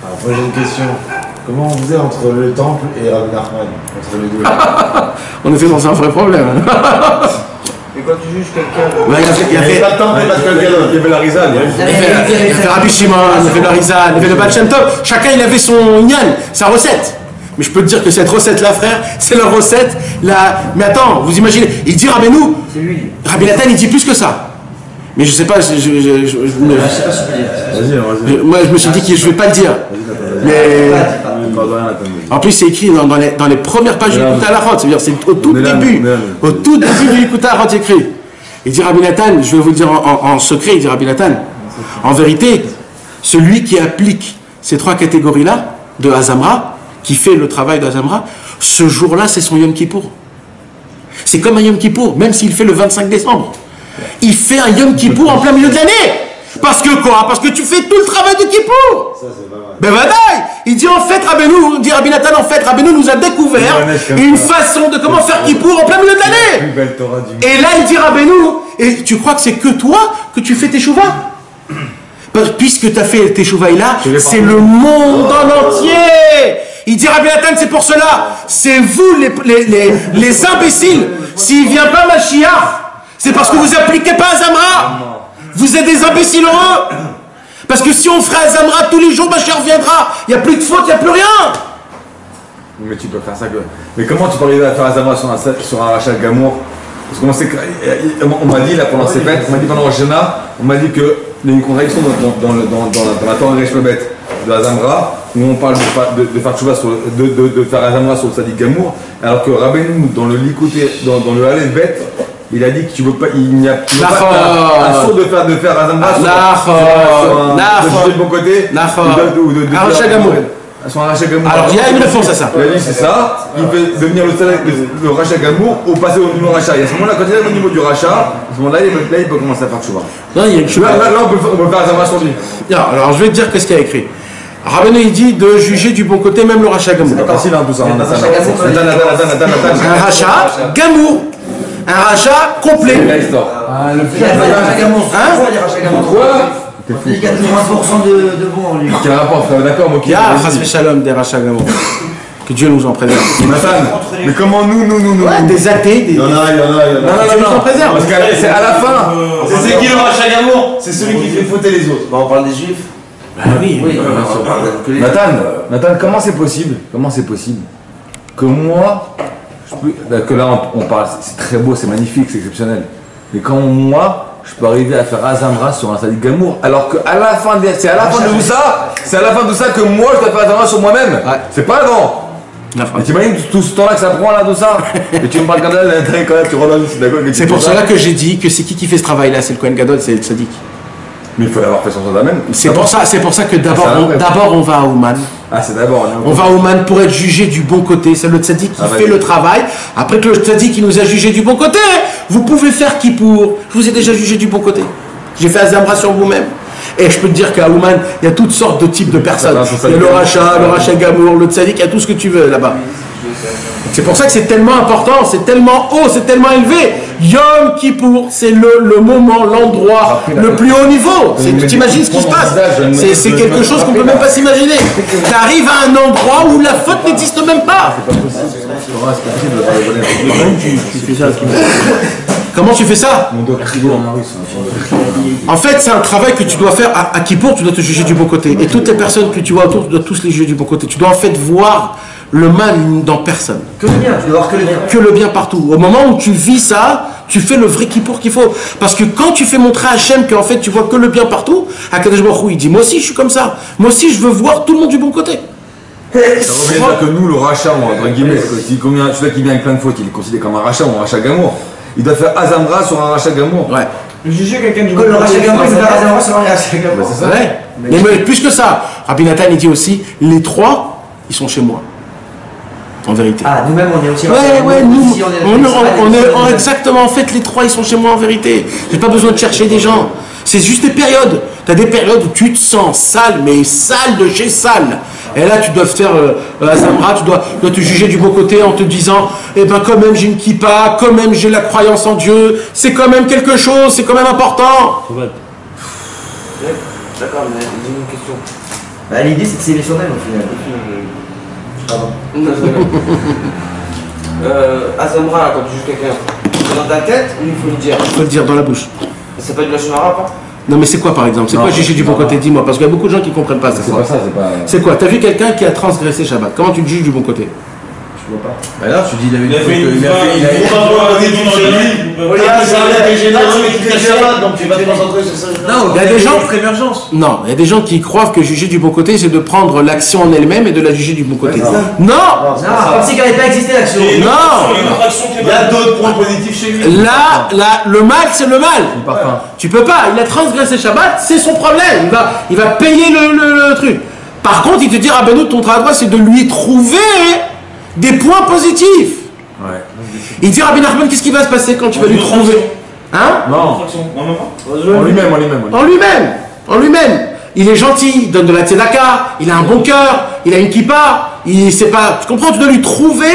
Alors moi j'ai une question. Comment on faisait entre le temple et Rabbi Nachman? Entre les deux? On était dans un vrai problème. Et quand tu juges quelqu'un... Il y avait pas de temple et pas de Kohen Gadol. Il y avait la Rizal. Il y avait Rabbi Shimon, il y avait le Rizal, il y avait le Baal Shem Tov. Chacun il avait son inyan, sa recette. Mais je peux te dire que cette recette-là, frère, c'est la recette. Mais attends, vous imaginez, il dit Rabbeinu, Rabbi Nathan, il dit plus que ça. Mais je sais pas, moi je me suis dit que je vais pas le dire. Mais en plus c'est écrit dans les premières pages du Likutei Halachot, c'est-à-dire c'est au tout début du Likutei Halachot écrit. Il dit Rabbi Nathan, je vais vous le dire en secret, il dit Rabbi Nathan, en vérité, celui qui applique ces 3 catégories-là de Azamra, qui fait le travail d'Azamra, ce jour-là c'est son Yom Kippour. C'est comme un Yom Kippour, même s'il fait le 25 décembre. Il fait un Yom Kippour en plein milieu de l'année. Parce que quoi? Parce que tu fais tout le travail de Kippour. Ça, c'est pas mal. Ben voilà. Il dit en fait, Rabbi Nathan, en fait, Rabbeinu nous a découvert une façon de comment faire Kippour en plein milieu de l'année. Et là, il dit Rabbeinu, et tu crois que c'est que toi que tu fais tes chouvas? Puisque tu as fait tes chouvas là, c'est le monde en entier. Il dit Rabbi Nathan, c'est pour cela. C'est vous les imbéciles. S'il vient pas Mashiach, c'est parce que vous n'appliquez pas Azamra. Vous êtes des imbéciles heureux. Parce que si on ferait Azamra tous les jours, Mashiach reviendra. Il n'y a plus de faute, il n'y a plus rien. Mais tu peux faire ça que... Mais comment tu peux arriver à faire Azamra sur un rachat Gamour? Parce qu'on sait que... On m'a dit là pendant ces fêtes, on m'a dit pendant Rosh Hashanah, on m'a dit qu'il y a une contradiction dans la Torah Resh Pebet de Azamra, où on parle de faire tchouva de faire Azamra sur le Tzadik Gamour, alors que Rabbeinu dans le Likutei, dans le Aleph Bet, il a dit que tu veux pas, il n'y a pas assourd de faire Azamra sur un bon côté, Rachat Gamour. sur un rachat Gamour. Alors il y a une réponse à ça. Il a dit c'est ça, il fait devenir le rachat Gamour ou passer au niveau rachat. Et à ce moment-là, quand il est au niveau du rachat, à ce moment-là, il peut commencer à faire chouva. Non, il y a une chouva. Là, on peut faire Azamra sur lui. Alors je vais te dire qu'est-ce qu'il y a écrit. Rabbeinu il dit de juger du bon côté même le rachat Gamour. C'est facile tout ça. Un rachat Gamour. Un rachat complet. Il y a des rachats Gamour. Pourquoi les rachats Gamour? Il y a 80% de bons en lui. Quel rapport, frère? D'accord, moi, Il y a Chas Shalom des rachats Gamour. Que Dieu nous en préserve. Nathan, mais comment nous Ouais, des athées, des. Il y en a. Dieu nous en préserve. Parce que c'est à la fin. C'est qui le rachat Gamour? C'est celui qui fait fauter les autres. Bah, on parle des juifs. Bah oui. Nathan, comment c'est possible? Comment c'est possible que moi, que là on parle, c'est très beau, c'est magnifique, c'est exceptionnel. Mais quand moi, je peux arriver à faire Azamra sur un Sadik Gamour, alors qu'à la fin de tout ça que moi je dois faire Azamra sur moi-même. Ouais. C'est pas avant. Mais t'imagines tout ce temps-là que ça prend là, tout ça? Et tu me parles quand même, tu relances, c'est d'accord? C'est pour cela que j'ai dit que c'est qui fait ce travail-là, c'est le Kohen Gadol, c'est le Sadik. Mais il faut l'avoir fait sans ça même. C'est pour ça que d'abord on va à Ouman. Ah, c'est d'abord. On va à Ouman pour être jugé du bon côté. C'est le tzaddik qui fait le travail. Après que le tzaddik nous a jugé du bon côté, vous pouvez faire Kippour. Je vous ai déjà jugé du bon côté. J'ai fait Azamra sur vous-même. Et je peux te dire qu'à Ouman, il y a toutes sortes de types de personnes. Il y a le rachat Gamour, le tzaddik, il y a tout ce que tu veux là-bas. C'est pour ça que c'est tellement important, c'est tellement haut, c'est tellement élevé. Yom Kippour, c'est le moment, l'endroit le plus haut niveau. Tu t'imagines ce qui se passe? C'est quelque chose qu'on ne peut même pas s'imaginer. Tu arrives à un endroit où la faute n'existe même pas. Comment tu fais ça? En fait, c'est un travail que tu dois faire à Kippour, tu dois te juger du bon côté. Et toutes les personnes que tu vois autour, tu dois tous les juger du bon côté. Tu dois en fait voir le mal dans personne. Que le bien, tu dois voir que le bien. Que le bien partout. Au moment où tu vis ça, tu fais le vrai Kippour qu'il faut. Parce que quand tu fais montrer à Hachem qu'en fait tu vois que le bien partout, Akadosh Baruch Hu, il dit moi aussi je suis comme ça. Moi aussi je veux voir tout le monde du bon côté. Ça veut dire que nous, le rachat, entre guillemets, celui qui vient avec plein de fautes, il est considéré comme un rachat ou un rachat Gamour. Il doit faire Azamra sur un rachat Gamour. Ouais. Juger quelqu'un du bon côté. Le rachat Gamour, il faut faire Azamra sur un rachat Gamour. C'est ça. Ouais. Mais plus que ça, Rabbi Nathan il dit aussi les trois, ils sont chez moi. En vérité. Ah, nous-mêmes on est aussi. Ouais, nous, on est exactement. En fait, les trois, ils sont chez moi en vérité. J'ai pas besoin de chercher des gens. C'est juste des périodes. Tu as des périodes où tu te sens sale, mais sale de chez sale. Et là, tu dois faire Azamra, tu dois te juger du bon côté en te disant, eh ben, quand même, j'ai une kippa, quand même, j'ai la croyance en Dieu. C'est quand même quelque chose, c'est quand même important. D'accord, mais j'ai une question. Bah, l'idée, c'est de sélectionner au final. Azamra, quand tu juges quelqu'un, c'est dans ta tête ou il faut le dire? Il faut le dire dans la bouche. C'est pas du lachon arabe, hein? Non mais c'est quoi par exemple? C'est quoi juger du bon côté? Dis-moi, parce qu'il y a beaucoup de gens qui ne comprennent pas ça. C'est pas ça, c'est pas... C'est quoi? T'as vu quelqu'un qui a transgressé Shabbat? Comment tu le juges du bon côté? Je vois pas. Bah là, tu dis il a Il a fait une donc tu vas te concentrer sur ça. Non, il y a des gens. Émergence. Non, il y a des gens qui croient que juger du bon côté, c'est de prendre l'action en elle-même et de la juger du bon côté. Non! Non, comme si qu'elle n'avait pas existé l'action. Non! Il y a d'autres points positifs chez lui. Là, le mal, c'est le mal. Tu peux pas. Il a transgressé Shabbat, c'est son problème. Il va payer le truc. Par contre, il te dit, ah ben nous, ton travail, c'est de lui trouver des points positifs. Ouais. Il dit, Rabbi Nachman, qu'est-ce qui va se passer quand tu vas lui trouver? Hein? Non. En lui-même. Il est gentil, il donne de la tzedaka, il a un bon cœur, il a une kippa, il sait pas. Tu comprends? Tu dois lui trouver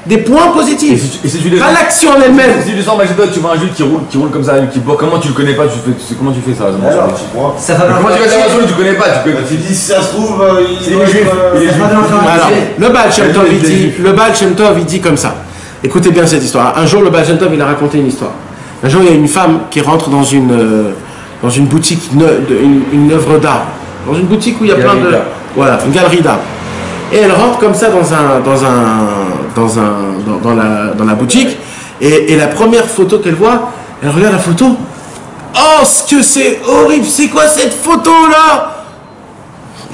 des points positifs. Et si tu Pas l'action en elle-même. Si tu sens, tu vois un juif qui roule comme ça, qui boit, comment tu le connais pas, comment tu fais ça? Ça va comment tu vas dire un tu connais pas, tu dis si ça se trouve, il est juif. Alors, le Baal Shem Tov, il dit comme ça. Écoutez bien cette histoire. Un jour, le Baal Shem Tov, il a raconté une histoire. Un jour, il y a une femme qui rentre dans une boutique, une œuvre d'art. Dans une boutique où il y a plein de... Voilà, une galerie d'art. Et elle rentre comme ça dans la boutique. Et la première photo qu'elle voit, elle regarde la photo. Oh, ce que c'est horrible! C'est quoi cette photo-là?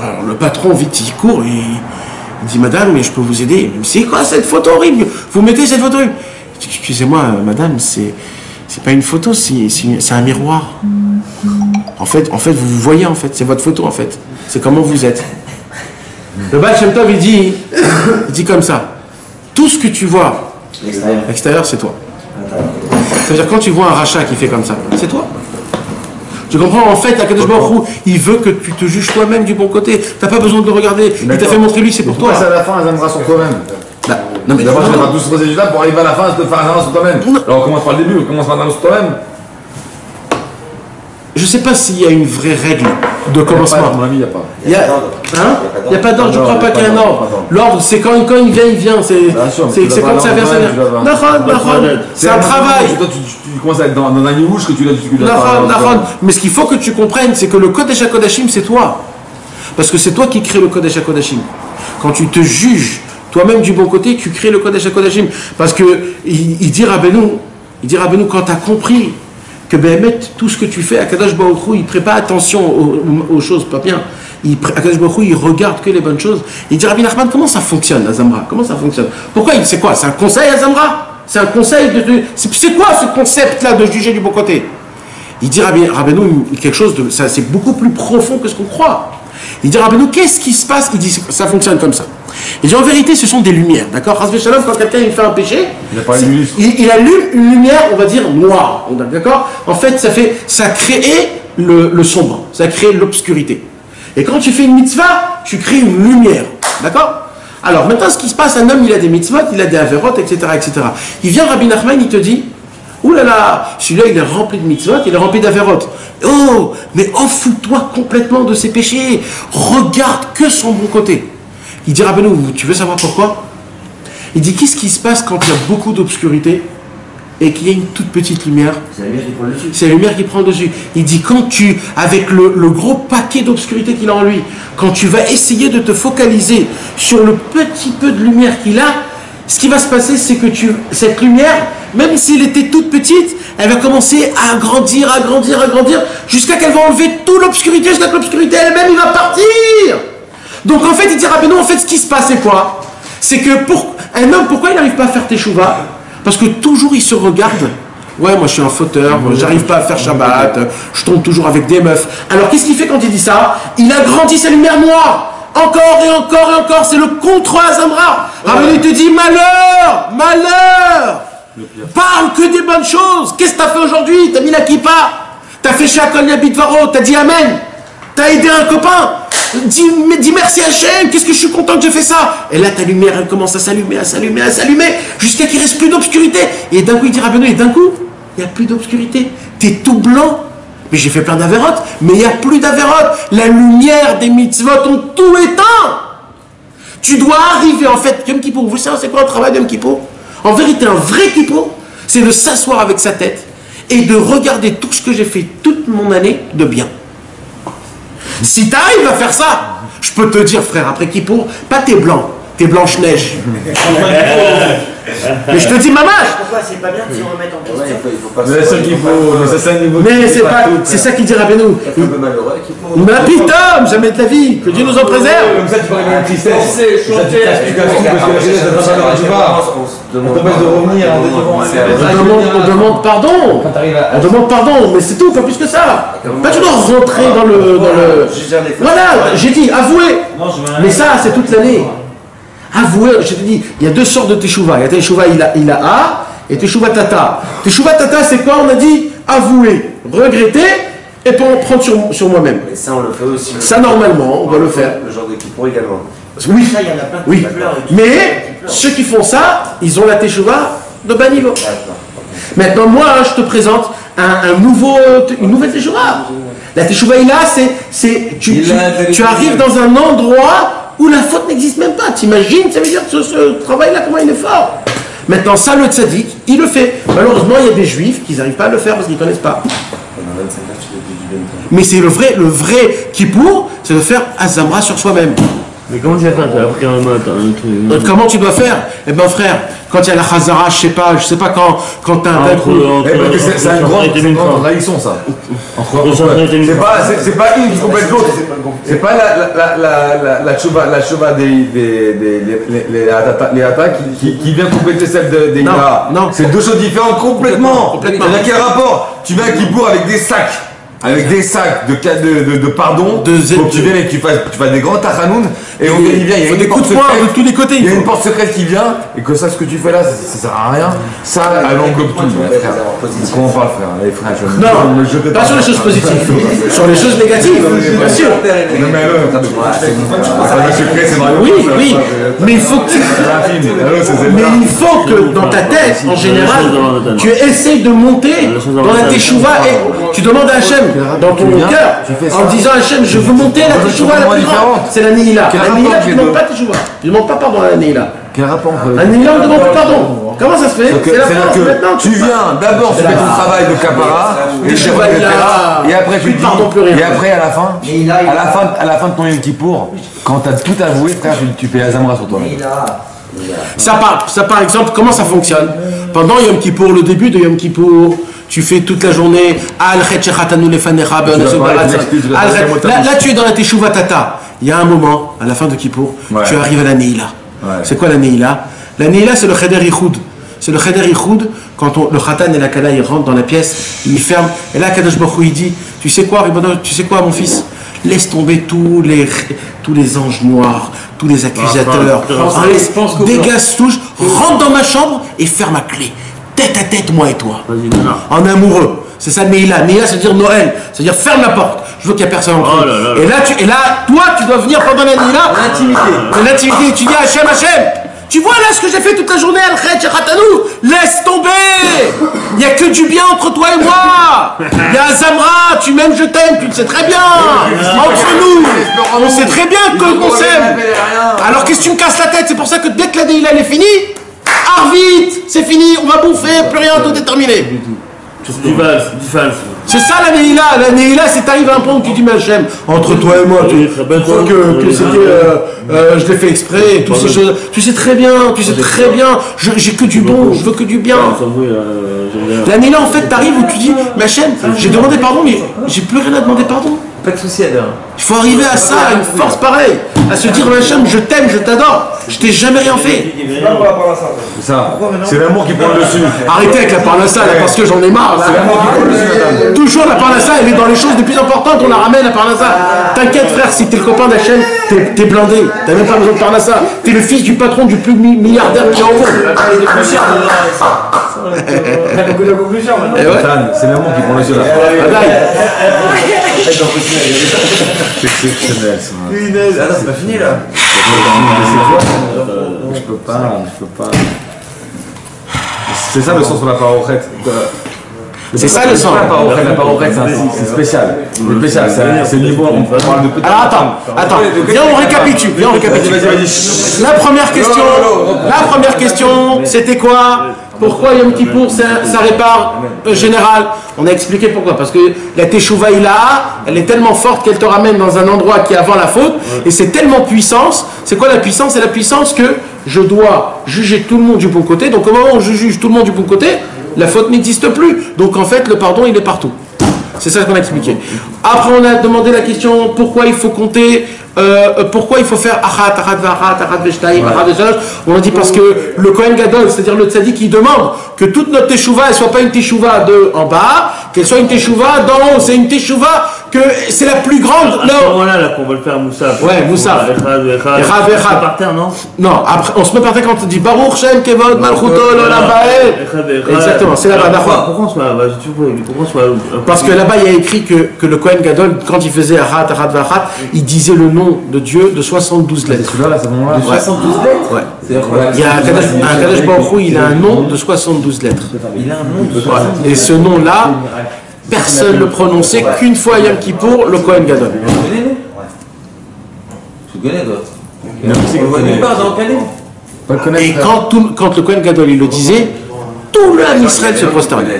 Alors le patron, vite, il court et il dit, madame, mais je peux vous aider? C'est quoi cette photo horrible? Vous mettez cette photo horrible? Excusez-moi, madame, c'est pas une photo, c'est un miroir. En fait, vous voyez, en fait, c'est votre photo, en fait. C'est comment vous êtes. Le Baal Shem Tov, il dit comme ça. Tout ce que tu vois, l'extérieur, c'est toi. C'est-à-dire quand tu vois un rachat qui fait comme ça, c'est toi. Tu comprends? En fait, Akadosh Baruch Hu, il veut que tu te juges toi-même du bon côté. T'as pas besoin de le regarder. Il t'a fait montrer lui, c'est pour toi. Pourquoi c'est à la fin, Azamra sur toi-même? Non, mais d'abord, je vais faire tout ce processus-là pour arriver à la fin de faire Azamra sur toi-même. Alors on commence par le début, on commence par Azamra sur toi-même. Je sais pas s'il y a une vraie règle de commencement. À mon avis, il n'y a pas. Il n'y a pas d'ordre, je ne crois pas qu'il y ait un ordre. L'ordre, c'est quand il vient. C'est quand ça vient, ça vient. C'est un travail. Toi, tu commences à être dans un nivouche que tu l'as. Mais ce qu'il faut que tu comprennes, c'est que le Kodesh HaKodashim, c'est toi. Parce que c'est toi qui crée le Kodesh HaKodashim. Quand tu te juges toi-même du bon côté, tu crées le Kodesh HaKodashim. Parce que il dit Rabbeinu, quand tu as compris que Béhémet, tout ce que tu fais, Akadosh Baruch Hu, il ne prête pas attention aux choses pas bien. Akadosh Baruch Hu, il regarde que les bonnes choses. Il dit Rabbi Nachman, comment ça fonctionne, Azamra? Comment ça fonctionne? Pourquoi c'est quoi? C'est un conseil, Azamra? C'est un conseil c'est quoi ce concept-là de juger du bon côté? Il dit Rabbeinu, quelque chose de. C'est beaucoup plus profond que ce qu'on croit. Il dit Rabbeinu, qu'est-ce qui se passe? Il dit ça fonctionne comme ça. Il dit en vérité, ce sont des lumières, d'accord? Hasbe Shalom, quand quelqu'un fait un péché, il allume une lumière, on va dire noire, d'accord? En fait, ça crée le sombre, ça crée l'obscurité. Et quand tu fais une mitzvah, tu crées une lumière, d'accord? Alors maintenant, ce qui se passe, un homme, il a des mitzvot, il a des avérotes, etc., etc. Il vient Rabbi Nachman, il te dit, ouh là là, celui-là, il est rempli de mitzvot, il est rempli d'avérotes. Oh, mais fous-toi complètement de ses péchés. Regarde que son bon côté. Il dit, Rabbeinu, tu veux savoir pourquoi? Il dit, qu'est-ce qui se passe quand il y a beaucoup d'obscurité et qu'il y a une toute petite lumière? C'est la lumière qui prend le dessus. C'est la lumière qui prend le dessus. Il dit, quand avec le gros paquet d'obscurité qu'il a en lui, quand tu vas essayer de te focaliser sur le petit peu de lumière qu'il a, ce qui va se passer, c'est que cette lumière, même si elle était toute petite, elle va commencer à grandir, jusqu'à qu'elle va enlever toute l'obscurité, jusqu'à que l'obscurité elle-même, il va partir. Donc en fait, il dit Rabbeinu, en fait, ce qui se passe, c'est quoi? C'est que un homme, pourquoi il n'arrive pas à faire teshuva? Parce que toujours il se regarde. Ouais, moi je suis un fauteur, j'arrive pas à faire Shabbat, je tombe toujours avec des meufs. Alors qu'est-ce qu'il fait quand il dit ça? Il agrandit sa lumière noire. Encore et encore et encore, c'est le contre Azamra. Rabbeinu te dit malheur. Parle que des bonnes choses. Qu'est-ce que tu as fait aujourd'hui? Tu as mis la kippa, tu as fait Shakol Yabitvaro, tu as dit Amen, tu as aidé un copain. Dis merci à Hachem, qu'est-ce que je suis content que j'ai fait ça. Et là ta lumière elle commence à s'allumer, jusqu'à qu'il ne reste plus d'obscurité. Et d'un coup il dit Rabbeinu, et d'un coup il n'y a plus d'obscurité. Tu es tout blanc. Mais j'ai fait plein d'avérotes, mais il n'y a plus d'avérotes. La lumière des mitzvot ont tout éteint. Tu dois arriver en fait, Yom Kippour, vous savez c'est quoi le travail de Yom Kippour? En vérité un vrai Kippour, c'est de s'asseoir avec sa tête et de regarder tout ce que j'ai fait toute mon année de bien. Si tu arrives à faire ça, je peux te dire, frère, après Kippour, pas t'es blanc, t'es Blanche-Neige. Mais je te dis, maman. Pourquoi c'est pas bien de se remettre en question? Mais c'est ça qu'il dit Rabbeinu. Mais putain, jamais de ta vie, que Dieu nous en préserve. Comme ça, tu parles de la tristesse. On demande pardon. On demande pardon, mais c'est tout, pas plus que ça. Pas tu dois rentrer dans le. Voilà, j'ai dit, avouez. Mais ça, c'est toute l'année. Avouez, je te dis, il y a deux sortes de teshuva. Il y a teshuva il a A et teshuva tata. Teshuva tata, c'est quoi? On a dit avouer, regretter et prendre sur moi-même. Et ça, on le fait aussi. Ça, normalement, on va le faire. Le genre de Kippour également. Oui, Ça, il y en a plein oui. Mais ceux qui font ça, ils ont la teshuva de bas niveau. Maintenant, moi, je te présente une nouvelle teshuva. La teshuva il a, c'est tu arrives dans un endroit où la faute n'existe même pas. T'imagines, ça veut dire que ce travail-là, comment il est fort. Maintenant, ça, le tzaddik, il le fait. Malheureusement, il y a des juifs qui n'arrivent pas à le faire parce qu'ils ne connaissent pas. Mais c'est le vrai Kippour, c'est de faire Azamra sur soi-même. Mais comment tu vas faire? T'as appris un truc. Comment tu dois faire? Eh ben frère, quand il y a la Chazara, je sais pas quand t'as un coup. C'est un grand trahison ça. C'est pas une qui complète l'autre. C'est pas la chouva des attaques qui vient compléter celle des Ira. Non. C'est deux choses différentes complètement. Il y a quel rapport? Tu viens à Kippour avec des sacs. avec des sacs de pardon, pour que tu viennes et que tu fasses des grands tachanoun, et on dit bien, il y a des coups de poing de tous les côtés. Il y a une porte secrète qui vient, et que ça, ce que tu fais là, ça sert à rien. Ça, elle englobe tout, frère. Comment on parle, frère? Allez, frère, non, pas sur les choses positives, sur les choses négatives, bien sûr. Non, mais le secret, c'est vraiment. Oui, mais il faut que dans ta tête, en général, tu essayes de monter dans la teshuva et tu demandes à Hachem, dans ton cœur, en disant à Hachem, je veux monter la teshuva la plus grande. C'est la Neila. La Neila, tu ne demandes pas teshuva. Tu ne demandes pas pardon à la Neila. Quel rapport entre la Neila, on ne demande pas pardon. Comment ça se fait? C'est-à-dire que tu viens, d'abord tu fais ton travail de capara, et après tu dis, et après à la fin de ton Yom Kippour, quand tu as tout avoué, frère, tu fais Azamra sur toi. Ça par exemple, comment ça fonctionne? Pendant Yom Kippour, le début de Yom Kippour, tu fais toute la journée là tu es dans la Teshuva Tata. Il y a un moment, à la fin de Kippour, tu arrives à la Neila. C'est quoi la Neila? La Neila, c'est le Cheder Yichud. C'est le Cheder Yichud, quand le Khatan et la Kala ils rentrent dans la pièce, ils ferment, et là Kadosh Baruch Hu il dit, tu sais quoi mon fils? Laisse tomber tous les anges noirs, tous les accusateurs, dégage touche, rentre dans ma chambre et ferme ma clé. Tête à tête, moi et toi. En amoureux. C'est ça Neila. Neila, c'est-à-dire Noël. C'est-à-dire ferme la porte. Je veux qu'il n'y ait personne entre nous. Et là, toi, tu dois venir pendant la Neila. L'intimité. Tu dis à Hachem, tu vois là ce que j'ai fait toute la journée, laisse tomber. Il n'y a que du bien entre toi et moi. Il y a Azamra, tu m'aimes, je t'aime, tu le sais très bien. Entre nous, on sait très bien qu'on s'aime. Alors qu'est-ce que tu me casses la tête? C'est pour ça que dès que la Neila elle est finie, vite, c'est fini, on va bouffer, plus rien, tout est terminé. C'est ça la Neila. La Neila, c'est t'arrives à un point où tu dis, mais Hachem, entre toi et moi, tu crois que c'était, je l'ai fait exprès, et toutes ces choses. Tu sais très bien, j'ai que du bon, je veux que du bien. La Neila, en fait, t'arrives où tu dis, mais Hachem, j'ai demandé pardon, mais j'ai plus rien à demander pardon. Pas de souci, Adam. Il faut arriver à ça, à une force pareille, à se dire, Hachem, je t'aime, je t'adore, je t'ai jamais rien fait. C'est ça, c'est l'amour qui prend le dessus. Arrêtez avec la parnassa là, parce que j'en ai marre. C'est l'amour qui prend le dessus, madame. Toujours la parnassa, elle est dans les choses les plus importantes, on la ramène la parnassa. T'inquiète frère, si t'es le copain d'Hachem, t'es blindé, t'as même pas besoin de parnassa. T'es le fils du patron du plus milliardaire qui est au monde. C'est l'amour qui prend le dessus là. C'est exceptionnel ça. Attends, c'est pas fini là. Je peux pas. C'est ça le sens de la parochette. C'est ça le sens. La parochette, c'est spécial. C'est le niveau. On parle de. Alors attends. Viens, on récapitule. Vas-y. La première question, c'était quoi? Pourquoi Yom Kippour ça répare général? On a expliqué pourquoi. Parce que la Teshuva elle est tellement forte qu'elle te ramène dans un endroit qui est avant la faute. Et c'est tellement puissance. C'est quoi la puissance? C'est la puissance que je dois juger tout le monde du bon côté. Donc au moment où je juge tout le monde du bon côté, la faute n'existe plus. Donc en fait, le pardon, il est partout. C'est ça qu'on a expliqué. Après, on a demandé la question pourquoi il faut compter, pourquoi il faut faire achat veshtaim, achat veshalosh. On a dit parce que le Kohen Gadol, c'est-à-dire le tzaddik, il demande que toute notre teshuva ne soit pas une teshuva de en bas, qu'elle soit une teshuva d'en haut. C'est une teshuva que c'est la plus grande. À ce moment-là, qu'on veut le faire Moussaf. Ouais, Moussaf. Echad. Par terre, non? Non, après, on se met par terre quand on dit Baruch Shem Kevod Malchuto L'Olam Ba'el. Exactement, c'est là-bas. Pourquoi on se met Parce que là-bas, il y a écrit que le Kohen Gadol, quand il faisait Achat Vachat, il disait le nom de Dieu de 72 lettres. Celui-là, c'est bon là. 72 lettres? Ouais. Il y a un Kadosh Baruch Hu, il a un nom de 72 lettres. Il a un nom de 72 lettres. Et ce nom-là, personne ne le prononçait qu'une fois à Yom Kippour, le Kohen Gadol. Tu connais, toi? On voit nulle part dans le Calais. Et quand le Kohen Gadol il le disait, tout le Ham Israël se prosternait.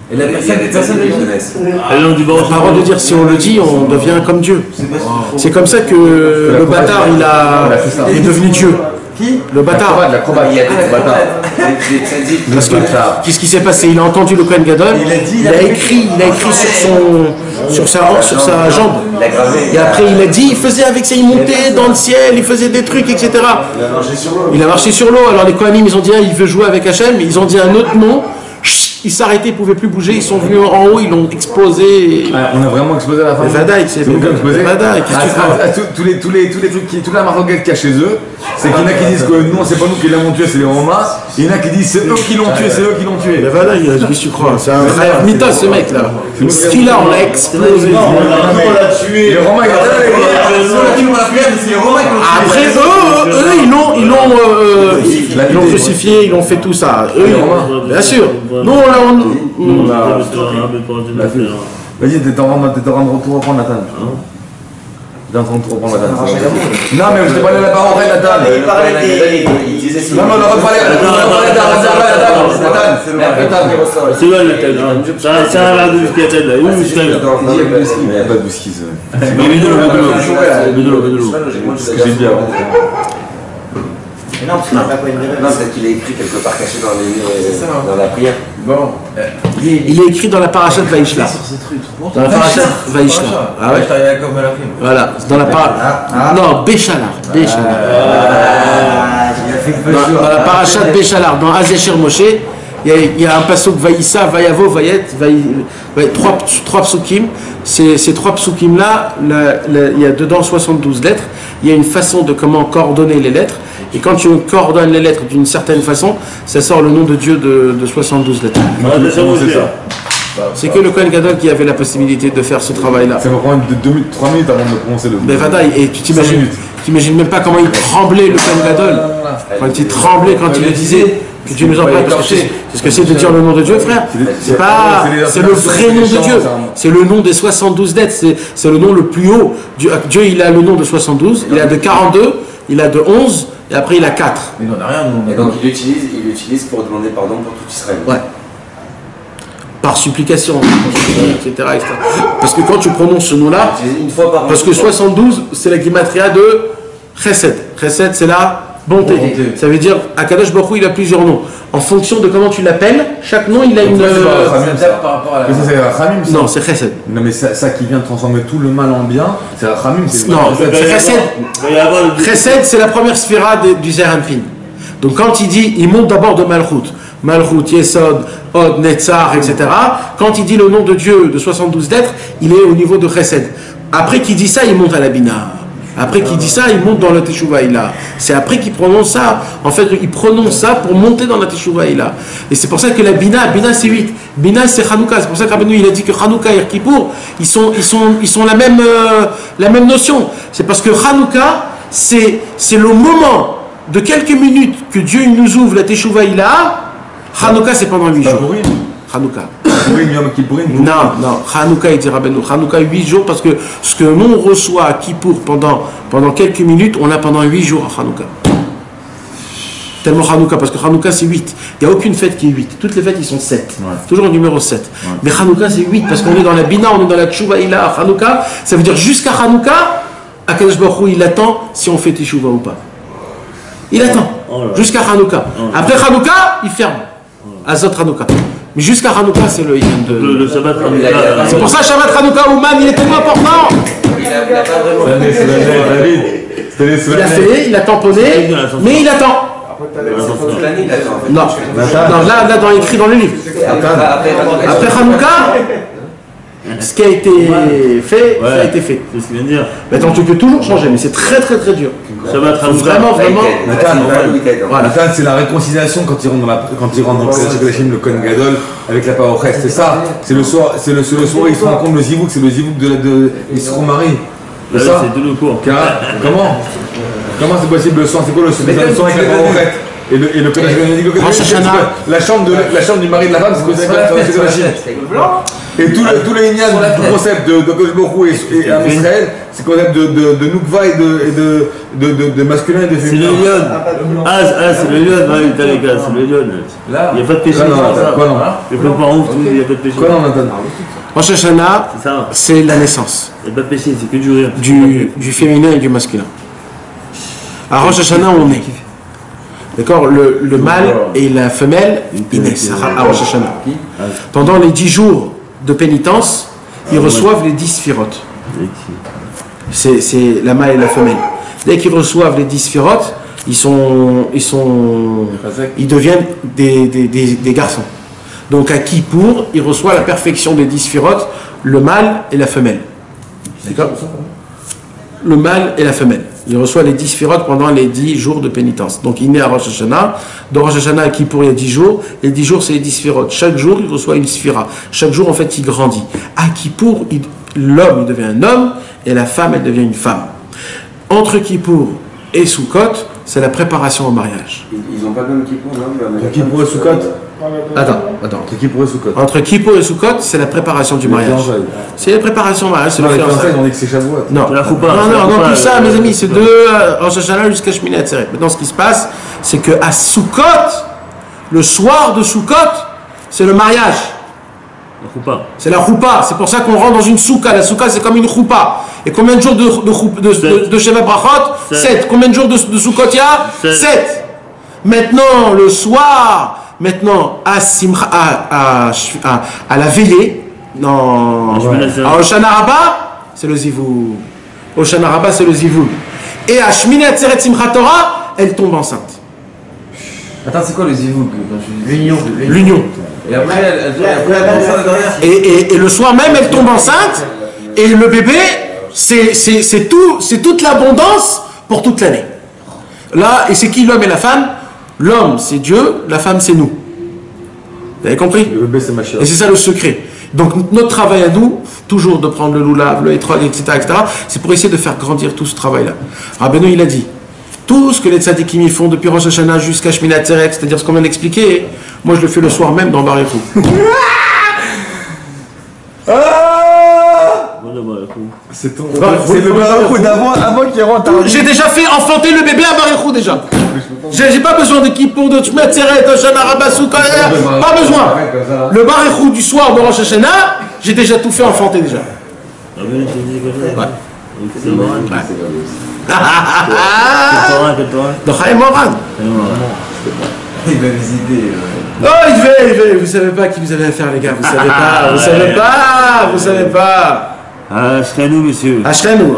Et la personne ne le connaisse. On n'a pas le droit de dire si on le dit, on devient comme Dieu. C'est comme ça que le bâtard il est devenu Dieu. Qui? Le bâtard. Parce que qu'est-ce qui s'est passé? Il a entendu le Kohen Gadol, il a écrit sur sa jambe. Et après il a dit, il faisait avec ça, il montait dans le ciel, il faisait des trucs, etc. Il a marché sur l'eau. Alors les Kohanim ils ont dit il veut jouer avec Hachem, ils ont dit un autre nom. ils s'arrêtaient, ils pouvaient plus bouger, ils sont venus en haut, ils l'ont explosé. On a vraiment explosé à la fin. Les Vadaï, c'est nous qui avons explosé. Vadaï, qu'est-ce que tu crois? Tous les trucs, toute la marloquette qu'il y a chez eux, c'est qu'il y en a qui disent que non, c'est pas nous qui l'avons tué, c'est les Romains. Il y en a qui disent c'est eux qui l'ont tué, c'est eux qui l'ont tué. Les Vadaï, qu'est-ce que tu crois? C'est un vrai mythos, ce mec-là. Celui-là, on l'a explosé. On l'a tué. Les Romains, Après, eux, ils l'ont crucifié, ils l'ont fait tout ça. Eux, bien sûr. Nous, là, Vas-y, t'es en train de tout reprendre, Nathan. T'es en train de tout reprendre, Nathan. Non, mais je t'ai parlé de la parole, Nathan. Il disait ça. Non, mais on aurait parlé Nathan. C'est là le thème. Ça a l'air de ce qu'il y a tête là. Où est-ce qu'il y a? Il n'y a pas de bousquise. Mais mets de l'eau. J'ai bien. Non, parce qu'il n'a pas une Non, peut-être qu'il est écrit quelque part caché dans la prière. Bon. Il est écrit dans la parashat Vaishla. Dans la parashat Vaishla. Ah ouais. Voilà. Dans la parashat. Non, Béchalar. Dans la parashat Béchalar, dans Azécher Moshe, il y a un pasuk Vaïssa, Vayavo, Vayet, trois psukim. Ces trois psukim là, il y a dedans 72 lettres. Il y a une façon de comment coordonner les lettres. Et quand tu coordonnes les lettres d'une certaine façon, ça sort le nom de Dieu de 72 lettres. C'est que le Kohen Gadol qui avait la possibilité de faire ce travail-là. Ça va prendre 3 minutes avant de prononcer le. Mais Vadaï, et tu t'imagines même pas comment il tremblait le Kohen Gadol. Quand il tremblait, quand il le disait, que tu nous en parles, c'est ce que c'est de dire le nom de Dieu, frère. C'est le vrai nom de Dieu. C'est le nom des 72 lettres. C'est le nom le plus haut. Dieu, il a le nom de 72, il a de 42, il a de 11. Et après il a 4. Mais non, on n'a rien, nous. Et donc il l'utilise pour demander pardon pour tout Israël. Ouais. Par supplication, etc., etc. Parce que quand tu prononces ce nom-là, parce que 72, c'est la gematria de Chesed. Chesed, c'est la bonté. Ça veut dire, Akadosh Baruch Hu, il a plusieurs noms. En fonction de comment tu l'appelles, chaque nom, il a une... Par rapport à la... Mais ça, c'est Rachamim, ça. Non, c'est Chesed. Non, mais ça qui vient de transformer tout le mal en bien, c'est Rachamim. Non, c'est Chesed. Chesed, c'est la première sphira du Zeranpin. Donc quand il dit, il monte d'abord de Malchut. Malchut, Yesod, Od, Netzar, etc. Quand il dit le nom de Dieu de 72 lettres, il est au niveau de Chesed. Après qu'il dit ça, il monte à la Bina. Après qu'il dit ça, il monte dans la Teshuvah Ila. C'est après qu'il prononce ça. En fait, il prononce ça pour monter dans la Teshuvah Ila. Et c'est pour ça que la Bina c'est 8. Bina c'est Hanouka. C'est pour ça qu'Rabbeinu il a dit que Hanouka et Kippour, ils sont la même notion. C'est parce que Hanouka, c'est le moment de quelques minutes que Dieu nous ouvre la Teshuvah Ila. Hanouka, c'est pendant 8 jours. Hanouka. Non, Hanouka, il dit Rabbeinu. Hanouka, 8 jours, parce que ce que nous on reçoit à Kippour pendant quelques minutes, on l'a pendant 8 jours à Hanouka. Tellement Hanouka, parce que Hanouka c'est 8. Il n'y a aucune fête qui est 8. Toutes les fêtes, ils sont 7. Ouais. Toujours au numéro 7. Ouais. Mais Hanouka c'est 8, parce qu'on est dans la Bina, on est dans la Teshuvah Ila. Hanouka, ça veut dire jusqu'à Hanouka, Akadosh Baruch Hu, il attend si on fait Teshuvah ou pas. Il attend. Jusqu'à Hanouka. Après Hanouka, il ferme. Azot Hanouka. Mais jusqu'à Hanouka, c'est le Yom de... Le Shabbat Hanouka. C'est pour ça Shabbat Hanouka, Ouman, il est tellement important. Il a fait, il a tamponné, mais il attend. Non, là, écrit dans le livre. Après Hanouka, ce qui a été fait, ça a été fait. C'est ce qu'il vient de dire. Maintenant, tu peux toujours changer, mais c'est très très très dur. Shabbat Hanouka. Vraiment. Nathan, c'est la réconciliation quand il rentre dans le Kohen Gadol avec la Parochette. C'est ça. C'est le soir, il se rend compte le zivouk, c'est le zivouk de Yisro Marie. C'est ça. C'est tout le cours. Comment c'est possible le soir? C'est quoi le soir avec la Parochette? Et le Kohen Gadol, la chambre du mari de la femme, c'est la Chine. Et tout le Inyan du concept de Kodesh Baruch Hu et Am Israël, c'est le concept de Nukva et de masculin et de féminin. C'est le lion. C'est le lion, c'est le lion. Il n'y a pas de péché. Quoi non? Le peuple en ouf, il n'y a pas de péché. Quoi non, Nathan? Rosh Hashanah, c'est la naissance. Il n'y a pas de péché, c'est que du rire. Du féminin et du masculin. À Rosh Hashanah, on est. D'accord, le mâle et la femelle, ils naissent à Rosh Hashanah. Pendant les 10 jours de pénitence, ils reçoivent les 10 sphirotes. C'est la mâle et la femelle. Dès qu'ils reçoivent les 10 sphirotes, ils deviennent des garçons. Donc à Kippour, il reçoit la perfection des 10 sphirotes, le mâle et la femelle. D'accord? Le mâle et la femelle. Il reçoit les 10 sphirotes pendant les 10 jours de pénitence. Donc il naît à Rosh Hashanah. Dans Rosh Hashanah à Kippour, il y a 10 jours. Les 10 jours, c'est les 10 sphirotes. Chaque jour, il reçoit une sphira. Chaque jour, en fait, il grandit. À Kippour, l'homme, il devient un homme et la femme, elle devient une femme. Entre Kippour et Sukkot, c'est la préparation au mariage. Ils n'ont pas le même Kippour, non? Entre Kippour et Sukkot. Attends. Entre Kippour et Sukkot. Entre Kippour et Sukkot, c'est la préparation du mariage. C'est la préparation au mariage. C'est Non, le les fiançailles. Français, on dit que c'est Shavuot. Non, La choupa, non, tout ça, mes amis, c'est de Rosh Hashanah jusqu'à Shmini Atzeret. Maintenant, ce qui se passe, c'est qu'à Sukkot, le soir de Sukkot, c'est le mariage. La choupa. C'est la choupa. C'est pour ça qu'on rentre dans une souka. La souka, c'est comme une choupa. Et combien de jours de Sheva Brachot? 7. Combien de jours de Sukkot il y a? 7. Maintenant, le soir, à la veillée, à Hoshana Rabbah, c'est le Zivoul. Hoshana Rabbah, c'est le Zivoul. Et à Shmini Atzeret Simchat Torah, elle tombe enceinte. Attends, c'est quoi le zivouk? L'union. Et après, elle Et le soir même, elle tombe enceinte. Et le bébé, c'est toute l'abondance pour toute l'année. Là, et c'est qui l'homme et la femme? L'homme, c'est Dieu, la femme, c'est nous. Vous avez compris? Le bébé, c'est ma chère. Et c'est ça le secret. Donc notre travail à nous, toujours de prendre le loulav, le étroit, etc., c'est pour essayer de faire grandir tout ce travail-là. Rabbeinu, il a dit, tout ce que les tzadikim ils font depuis Rosh Hashanah jusqu'à Shmini Atzeret, c'est-à-dire ce qu'on vient d'expliquer, moi je le fais le soir même dans Baruchou. C'est le Baruchou d'avant, avant qu'il rentre. J'ai déjà fait enfanter le bébé à Baruchou déjà. J'ai pas besoin de Kippour, de Shmini Atzeret, de Shana Rabbah, Sukkot, pas besoin. Le Baruchou du soir de Rosh Hashanah, j'ai déjà tout fait enfanter déjà. C'est Moran. Quel Torah? Dans Chaim Moran. il va visiter. Oh, il va. Vous savez pas qui vous avez affaire, les gars. Vous savez pas. Ashrenu, monsieur. Ashrenu.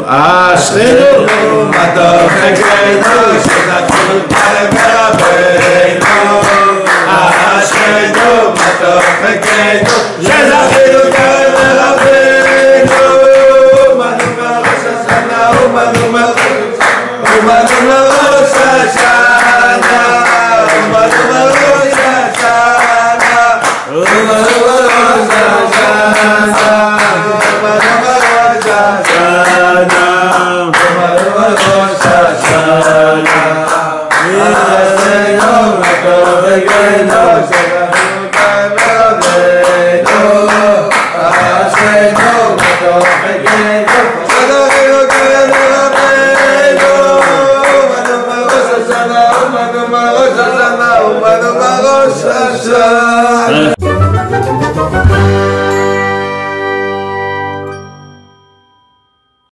Rosh Hashanah.